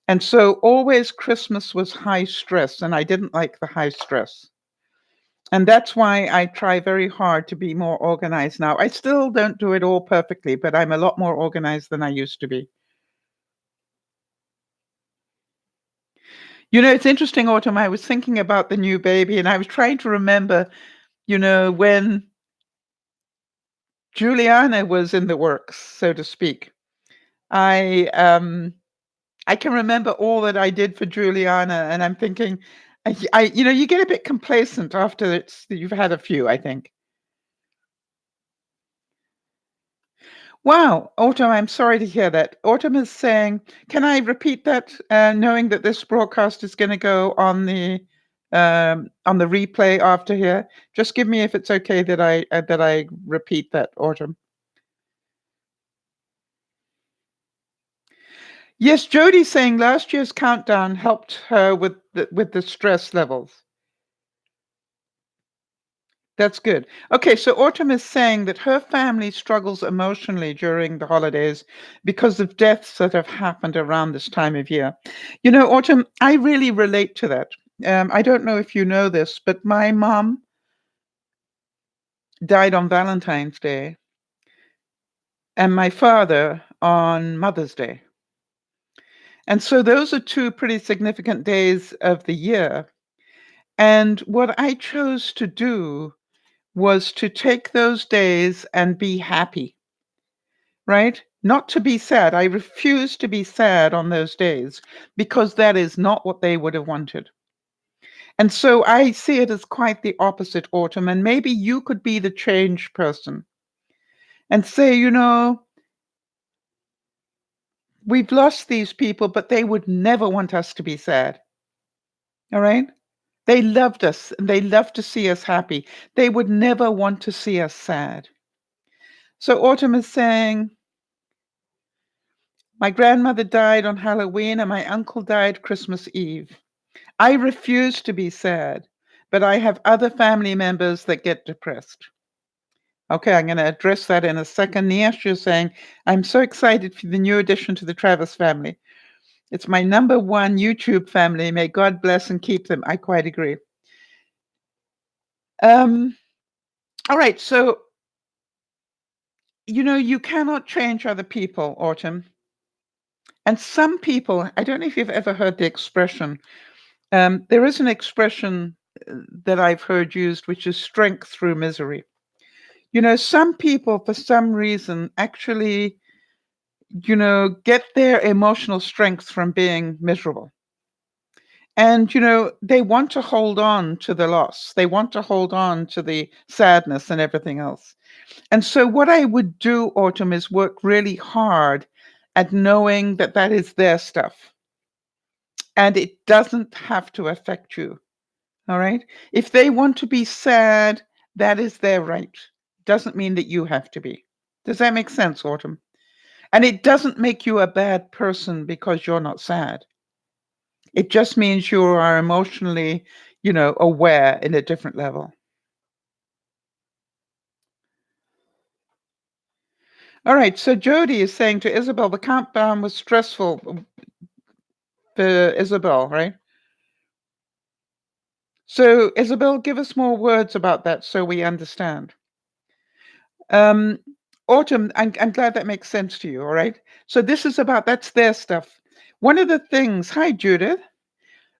And so always Christmas was high stress, and I didn't like the high stress. And that's why I try very hard to be more organized now. I still don't do it all perfectly, but I'm a lot more organized than I used to be. It's interesting, Autumn. I was thinking about the new baby, and I was trying to remember, when Juliana was in the works, so to speak. I can remember all that I did for Juliana, and I'm thinking, you get a bit complacent after you've had a few, I think. Wow, Autumn, I'm sorry to hear that. Autumn is saying, can I repeat that, knowing that this broadcast is going to go on the replay after here? Just give me if it's okay that I repeat that, Autumn. Yes, Jody's saying last year's countdown helped her with the stress levels. That's good. Okay, so Autumn is saying that her family struggles emotionally during the holidays because of deaths that have happened around this time of year. You know, Autumn, I really relate to that. I don't know if you know this, but my mom died on Valentine's Day and my father on Mother's Day. And so those are two pretty significant days of the year. And what I chose to do was to take those days and be happy, right? Not to be sad. I refuse to be sad on those days because that is not what they would have wanted. And so I see it as quite the opposite, Autumn. And maybe you could be the change person and say, you know, we've lost these people, but they would never want us to be sad. All right? They loved us and they loved to see us happy. They would never want to see us sad. So Autumn is saying, my grandmother died on Halloween and my uncle died Christmas Eve. I refuse to be sad, but I have other family members that get depressed. Okay, I'm going to address that in a second. Niasha is saying, I'm so excited for the new addition to the Travis family. It's my number one YouTube family. May God bless and keep them. I quite agree. Um, all right, so, you know, you cannot change other people, Autumn. And some people, I don't know if you've ever heard the expression, there is an expression that I've heard used, which is strength through misery. You know, some people, for some reason, actually, you know, get their emotional strength from being miserable. And, you know, they want to hold on to the loss. They want to hold on to the sadness and everything else. And so, what I would do, Autumn, is work really hard at knowing that that is their stuff and it doesn't have to affect you. All right. If they want to be sad, that is their right. Doesn't mean that you have to be. Does that make sense, Autumn? And it doesn't make you a bad person because you're not sad. It just means you are emotionally, you know, aware in a different level. All right. So Jody is saying to Isabel, the countdown was stressful for Isabel, right? So Isabel, give us more words about that so we understand. Um, Autumn, I'm glad that makes sense to you. All right. So this is about that's their stuff. One of the things, hi Judith.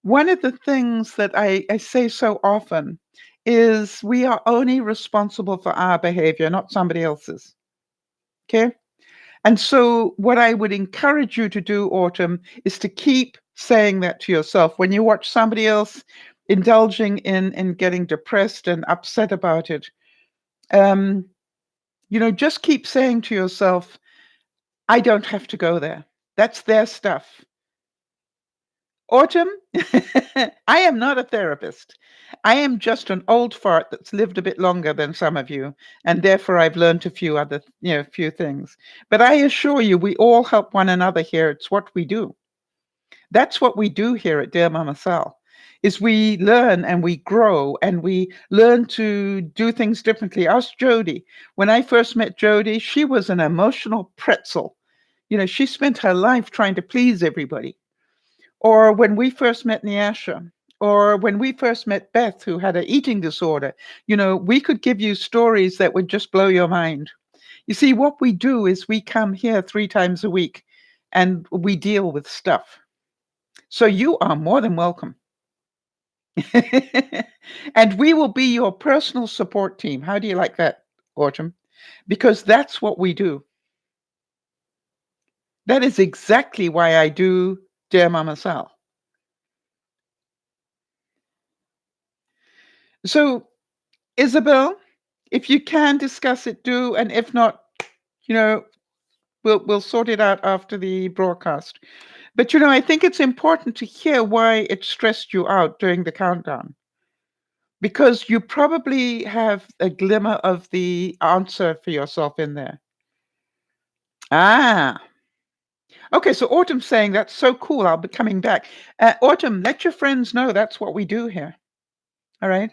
One of the things that I say so often is we are only responsible for our behavior, not somebody else's. Okay. And so, what I would encourage you to do, Autumn, is to keep saying that to yourself. When you watch somebody else indulging in getting depressed and upset about it, um, you know, just keep saying to yourself, I don't have to go there. That's their stuff. Autumn, I am not a therapist. I am just an old fart that's lived a bit longer than some of you, and therefore I've learned a few other, you know, few things. But I assure you, we all help one another here. It's what we do. That's what we do here at Dear Mama Sal, is we learn and we grow and we learn to do things differently. Ask Jody. When I first met Jody, she was an emotional pretzel. You know, she spent her life trying to please everybody. Or when we first met Nyasha, or when we first met Beth, who had an eating disorder, you know, we could give you stories that would just blow your mind. You see, what we do is we come here 3 times a week and we deal with stuff. So you are more than welcome. And we will be your personal support team. How do you like that, Autumn? Because that's what we do. That is exactly why I do Dear Mama Sal. So, Isabel, if you can discuss it, do. And if not, you know, We'll sort it out after the broadcast. But I think it's important to hear why it stressed you out during the countdown, because you probably have a glimmer of the answer for yourself in there. Ah, okay. So Autumn's saying that's so cool. I'll be coming back. Autumn, let your friends know that's what we do here. All right.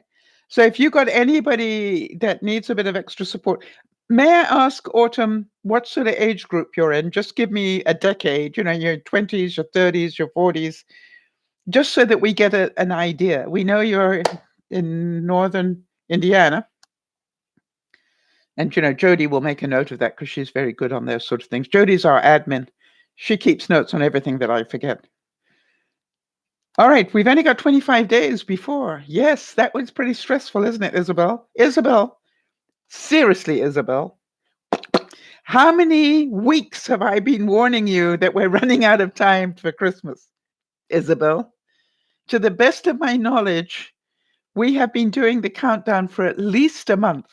So if you got anybody that needs a bit of extra support, may I ask, Autumn, what sort of age group you're in? Just give me a decade, your 20s, your 30s, your 40s, just so that we get an idea. We know you're in northern Indiana. And, Jody will make a note of that because she's very good on those sort of things. Jody's our admin. She keeps notes on everything that I forget. All right, we've only got 25 days before. Yes, that was pretty stressful, isn't it, Isabel? Isabel, seriously, Isabel, how many weeks have I been warning you that we're running out of time for Christmas? Isabel, to the best of my knowledge, we have been doing the countdown for at least a month.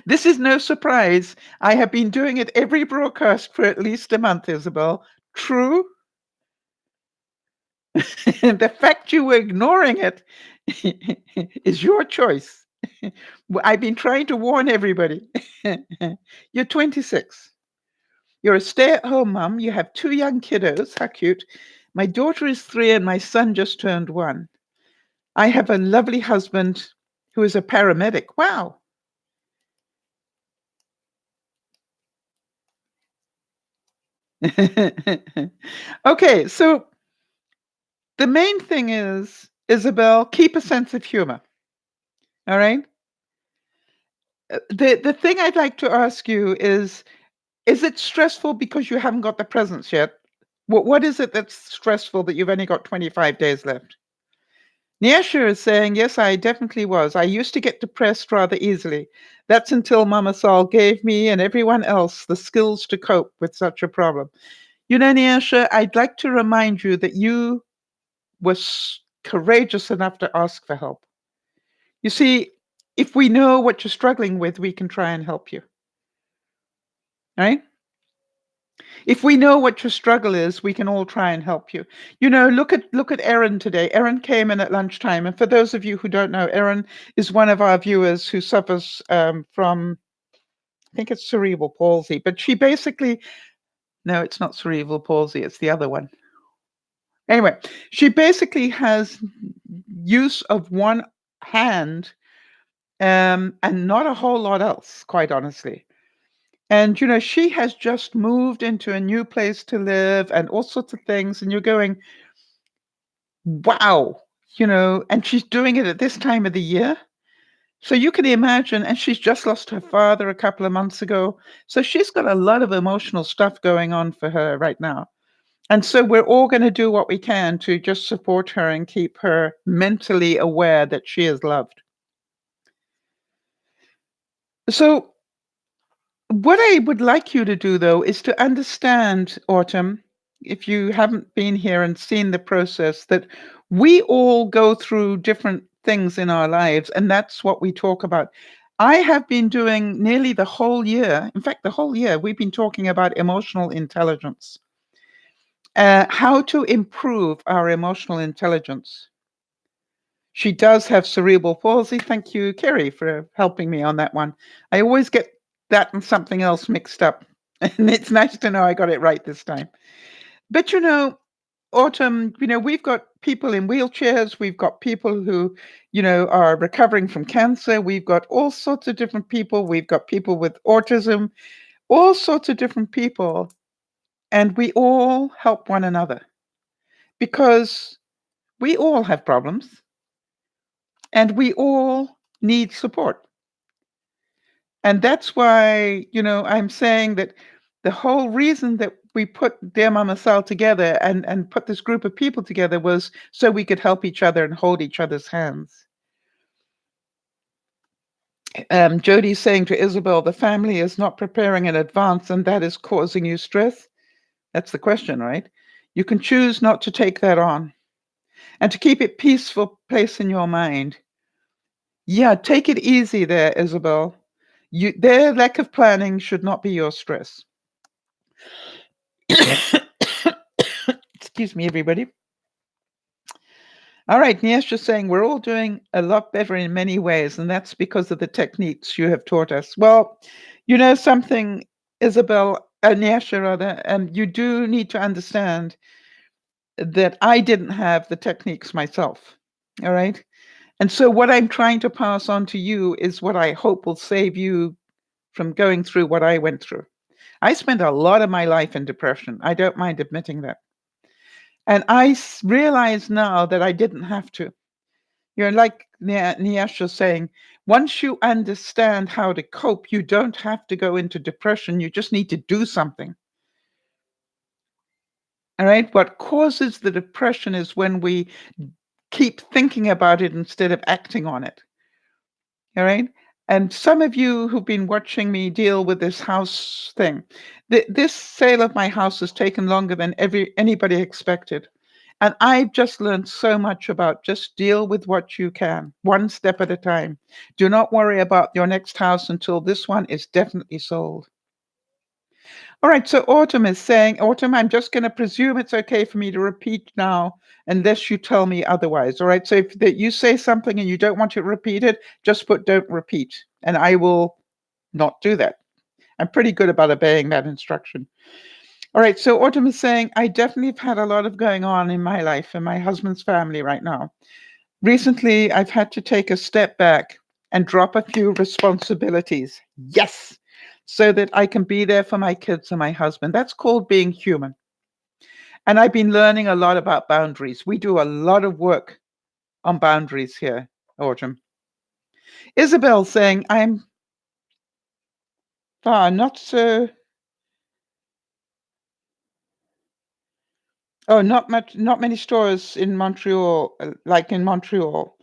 This is no surprise. I have been doing it every broadcast for at least a month, Isabel. True? The fact you were ignoring it is your choice. I've been trying to warn everybody. You're 26. You're a stay-at-home mom. You have 2 young kiddos. How cute. My daughter is 3 and my son just turned 1. I have a lovely husband who is a paramedic. Wow. Okay, so the main thing is, Isabel, keep a sense of humor. All right? The thing I'd like to ask you is it stressful because you haven't got the presents yet? What is it that's stressful that you've only got 25 days left? Nyasha is saying, yes, I definitely was. I used to get depressed rather easily. That's until Mama Sal gave me and everyone else the skills to cope with such a problem. Nyasha, I'd like to remind you that you were courageous enough to ask for help. You see, if we know what you're struggling with, we can try and help you. Right? If we know what your struggle is, we can all try and help you. Look at Erin today. Erin came in at lunchtime, and for those of you who don't know, Erin is one of our viewers who suffers from, I think it's cerebral palsy, but she basically, no, it's not cerebral palsy, it's the other one. Anyway, she basically has use of one hand and not a whole lot else, quite honestly. And, she has just moved into a new place to live and all sorts of things. And you're going, wow, and she's doing it at this time of the year. So you can imagine, and she's just lost her father a couple of months ago. So she's got a lot of emotional stuff going on for her right now. And so we're all going to do what we can to just support her and keep her mentally aware that she is loved. So what I would like you to do, though, is to understand, Autumn, if you haven't been here and seen the process, that we all go through different things in our lives, and that's what we talk about. I have been doing nearly the whole year, in fact, the whole year, we've been talking about emotional intelligence, how to improve our emotional intelligence. She does have cerebral palsy. Thank you, Kerry, for helping me on that one. I always get that and something else mixed up. And it's nice to know I got it right this time. But Autumn, we've got people in wheelchairs. We've got people who, are recovering from cancer. We've got all sorts of different people. We've got people with autism, all sorts of different people. And we all help one another because we all have problems and we all need support. And that's why, I'm saying that the whole reason that we put DearMamaSal together and put this group of people together was so we could help each other and hold each other's hands. Jody's saying to Isabel, the family is not preparing in advance and that is causing you stress. That's the question, right? You can choose not to take that on and to keep it peaceful place in your mind. Yeah, take it easy there, Isabel. Their lack of planning should not be your stress. Excuse me, everybody. All right, Niesh is saying we're all doing a lot better in many ways, and that's because of the techniques you have taught us. Well, you know something, Isabel, Niesh rather, you do need to understand that I didn't have the techniques myself. All right. And so what I'm trying to pass on to you is what I hope will save you from going through what I went through. I spent a lot of my life in depression. I don't mind admitting that. And realize now that I didn't have to. You know, like Niesh was saying, once you understand how to cope, you don't have to go into depression. You just need to do something. All right. What causes the depression is when we keep thinking about it instead of acting on it. All right. And some of you who've been watching me deal with this house thing, this sale of my house has taken longer than anybody expected. And I've just learned so much about just deal with what you can, one step at a time. Do not worry about your next house until this one is definitely sold. All right, so Autumn is saying, Autumn, I'm just going to presume it's okay for me to repeat now unless you tell me otherwise. All right, so if you say something and you don't want to repeat it, just put don't repeat, and I will not do that. I'm pretty good about obeying that instruction. All right, so Autumn is saying, I definitely have had a lot of going on in my life and my husband's family right now. Recently, I've had to take a step back and drop a few responsibilities. Yes, so that I can be there for my kids and my husband. That's called being human. And I've been learning a lot about boundaries. We do a lot of work on boundaries here, Autumn. Isabel saying, I'm far not so. Oh, not many stores in Montreal, like in Montreal.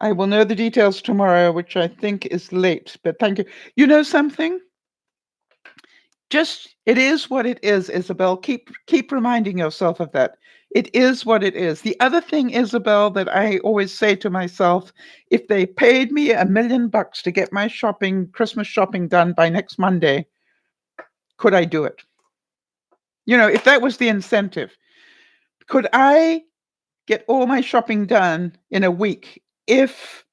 I will know the details tomorrow, which I think is late, but thank you. You know something? Just it is what it is, Isabel. Keep reminding yourself of that. It is what it is. The other thing, Isabel, that I always say to myself, if they paid me $1 million to get my Christmas shopping done by next Monday, could I do it? You know, if that was the incentive, could I get all my shopping done in a week if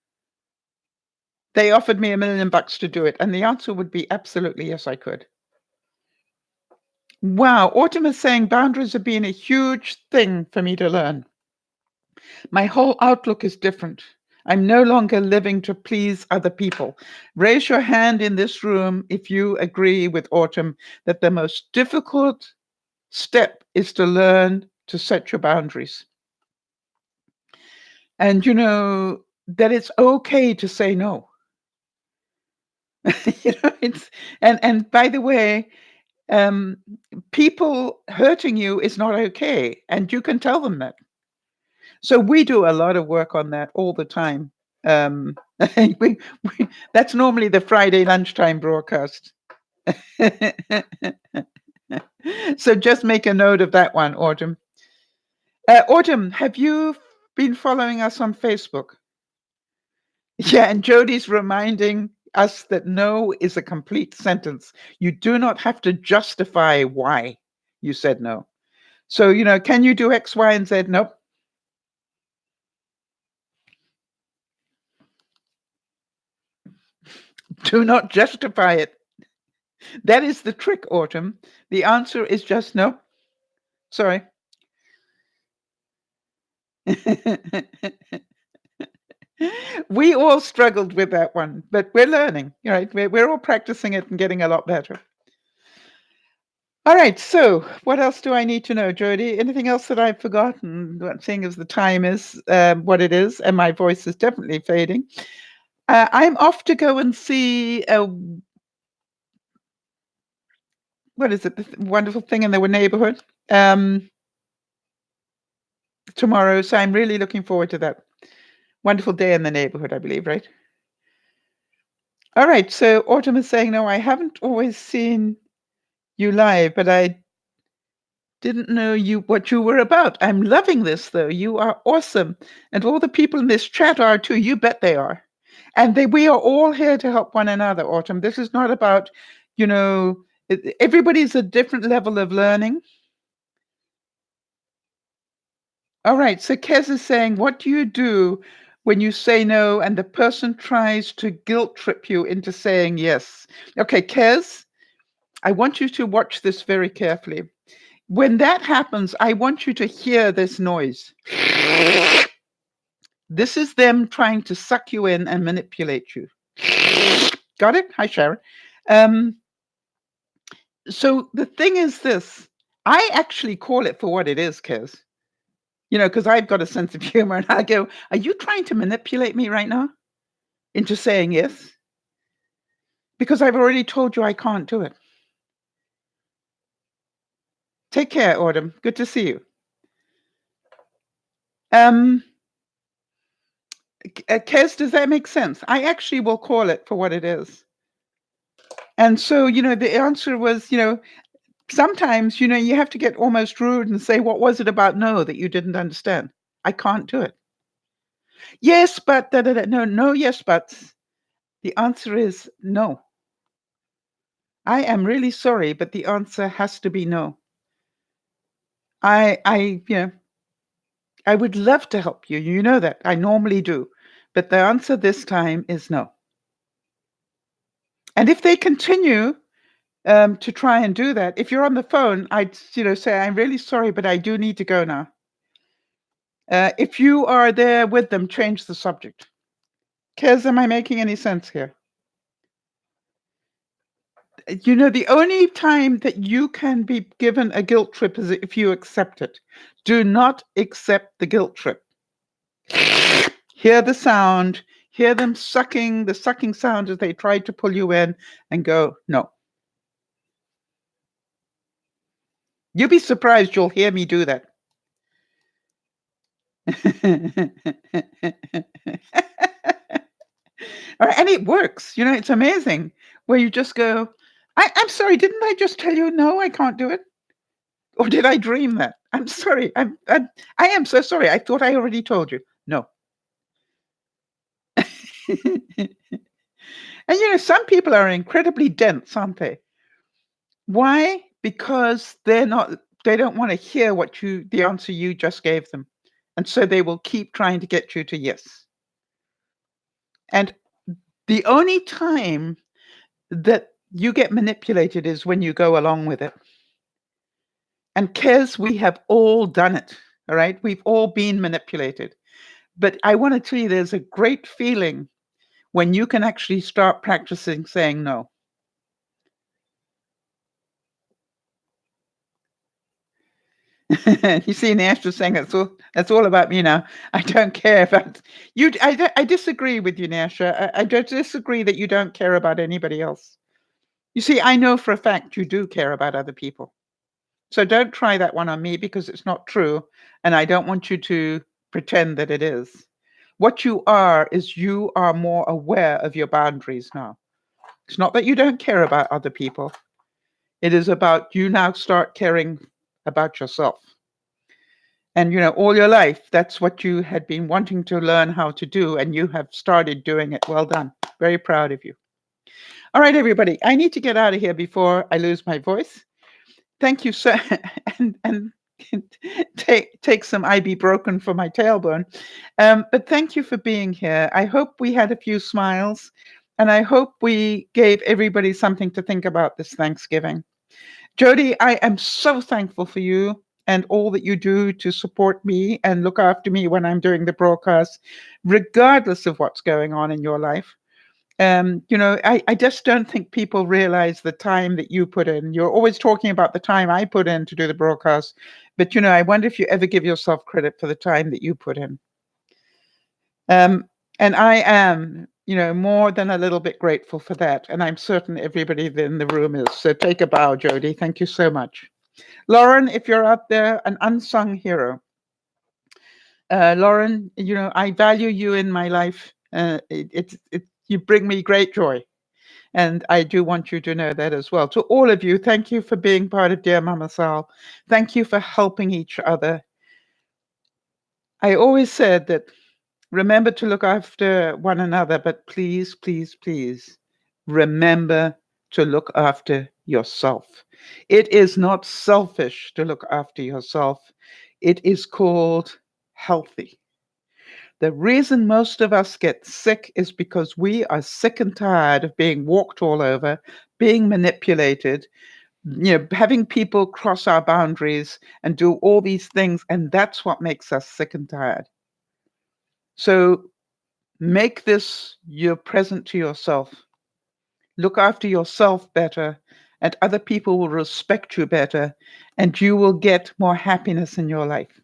they offered me $1 million to do it? And the answer would be absolutely yes, I could. Wow, Autumn is saying boundaries have been a huge thing for me to learn. My whole outlook is different. I'm no longer living to please other people. Raise your hand in this room if you agree with Autumn that the most difficult step is to learn to set your boundaries. And you know that it's okay to say no. You know, and by the way, um, people hurting you is not okay, and you can tell them that. So we do a lot of work on that all the time. Um, we, that's normally the Friday lunchtime broadcast. So just make a note of that one, Autumn. Autumn, have you been following us on Facebook? Yeah, and Jody's reminding us that no is a complete sentence. You do not have to justify why you said no. So, you know, can you do X, Y, and Z? Nope. Do not justify it. That is the trick, Autumn. The answer is just no. Sorry. We all struggled with that one, but we're learning, right? We're all practicing it and getting a lot better. All right, so what else do I need to know, Jody? Anything else that I've forgotten? Seeing as the time is what it is, and my voice is definitely fading. I'm off to go and see what is it? The wonderful thing in the neighborhood tomorrow. So I'm really looking forward to that. Wonderful day in the neighborhood, I believe, right? All right. So Autumn is saying, no, I haven't always seen you live, but I Didn't know what you were about. I'm loving this though. You are awesome. And all the people in this chat are too. You bet they are. And we are all here to help one another, Autumn. This is not about, you know, everybody's a different level of learning. All right. So Kez is saying, what do you do when you say no and the person tries to guilt trip you into saying yes? Okay, Kez, I want you to watch this very carefully. When that happens, I want you to hear this noise. This is them trying to suck you in and manipulate you. Got it? Hi, Sharon. So the thing is this, I actually call it for what it is, Kez. Because I've got a sense of humor and I go, are you trying to manipulate me right now into saying yes? Because I've already told you I can't do it. Take care, Autumn. Good to see you. Kez, does that make sense? I actually will call it for what it is. And so, the answer was, sometimes, you have to get almost rude and say, what was it about no that you didn't understand? I can't do it. Yes, but no, yes, but the answer is no. I am really sorry, but the answer has to be no. I would love to help you. You know that. I normally do. But the answer this time is no. And if they continue to try and do that, if you're on the phone, I'd say, I'm really sorry, but I do need to go now. If you are there with them, change the subject. Kez, am I making any sense here? The only time that you can be given a guilt trip is if you accept it. Do not accept the guilt trip. Hear the sound, hear them sucking, the sucking sound as they try to pull you in, and go, no. You'll be surprised you'll hear me do that. And it works. It's amazing where you just go, I'm sorry, didn't I just tell you no, I can't do it? Or did I dream that? I'm sorry. I am so sorry. I thought I already told you. No. And some people are incredibly dense, aren't they? Why? Because they don't want to hear the answer you just gave them. And so they will keep trying to get you to yes. And the only time that you get manipulated is when you go along with it. And Kez, we have all done it. All right. We've all been manipulated. But I want to tell you, there's a great feeling when you can actually start practicing saying no. You see, Nash saying that's all about me now. I don't care about you. I disagree with you, Nash. I don't disagree that you don't care about anybody else. You see, I know for a fact you do care about other people. So don't try that one on me because it's not true. And I don't want you to pretend that it is. What you are is you are more aware of your boundaries now. It's not that you don't care about other people. It is about you now start caring about yourself. And, all your life, that's what you had been wanting to learn how to do. And you have started doing it. Well done. Very proud of you. All right, everybody. I need to get out of here before I lose my voice. Thank you, sir. And take some ibuprofen for my tailbone. But thank you for being here. I hope we had a few smiles. And I hope we gave everybody something to think about this Thanksgiving. Jody, I am so thankful for you and all that you do to support me and look after me when I'm doing the broadcast, regardless of what's going on in your life. I just don't think people realize the time that you put in. You're always talking about the time I put in to do the broadcast, but I wonder if you ever give yourself credit for the time that you put in. And I am, more than a little bit grateful for that. And I'm certain everybody in the room is. So take a bow, Jody. Thank you so much. Lauren, if you're out there, an unsung hero. Lauren, I value you in my life. You bring me great joy. And I do want you to know that as well. To all of you, thank you for being part of Dear Mama Sal. Thank you for helping each other. I always said that remember to look after one another, but please, please, please remember to look after yourself. It is not selfish to look after yourself. It is called healthy. The reason most of us get sick is because we are sick and tired of being walked all over, being manipulated, having people cross our boundaries and do all these things. And that's what makes us sick and tired. So make this your present to yourself. Look after yourself better, and other people will respect you better, and you will get more happiness in your life.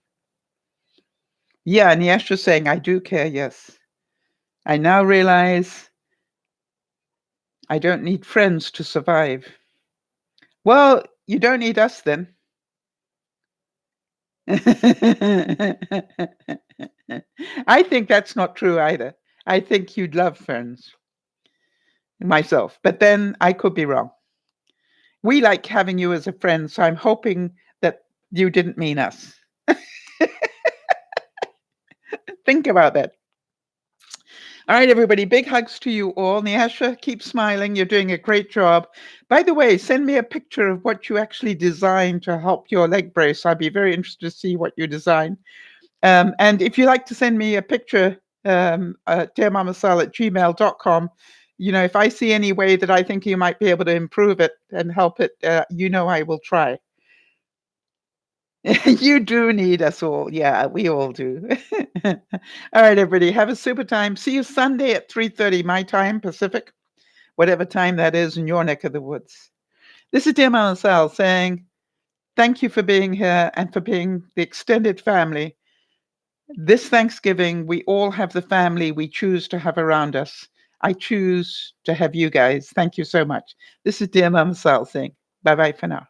Yeah, and Yesha's saying, I do care, yes. I now realize I don't need friends to survive. Well, you don't need us then. I think that's not true either. I think you'd love friends myself, but then I could be wrong. We like having you as a friend, so I'm hoping that you didn't mean us. Think about that. All right, everybody, big hugs to you all. Nyasha, keep smiling. You're doing a great job. By the way, send me a picture of what you actually designed to help your leg brace. I'd be very interested to see what you design. And if you like to send me a picture, DearMamaSal@gmail.com, if I see any way that I think you might be able to improve it and help it, I will try. You do need us all. Yeah, we all do. All right, everybody, have a super time. See you Sunday at 3:30 my time, Pacific, whatever time that is in your neck of the woods. This is Dear Mama Sal saying thank you for being here and for being the extended family. This Thanksgiving, we all have the family we choose to have around us. I choose to have you guys. Thank you so much. This is Dear Mama Sal saying bye-bye for now.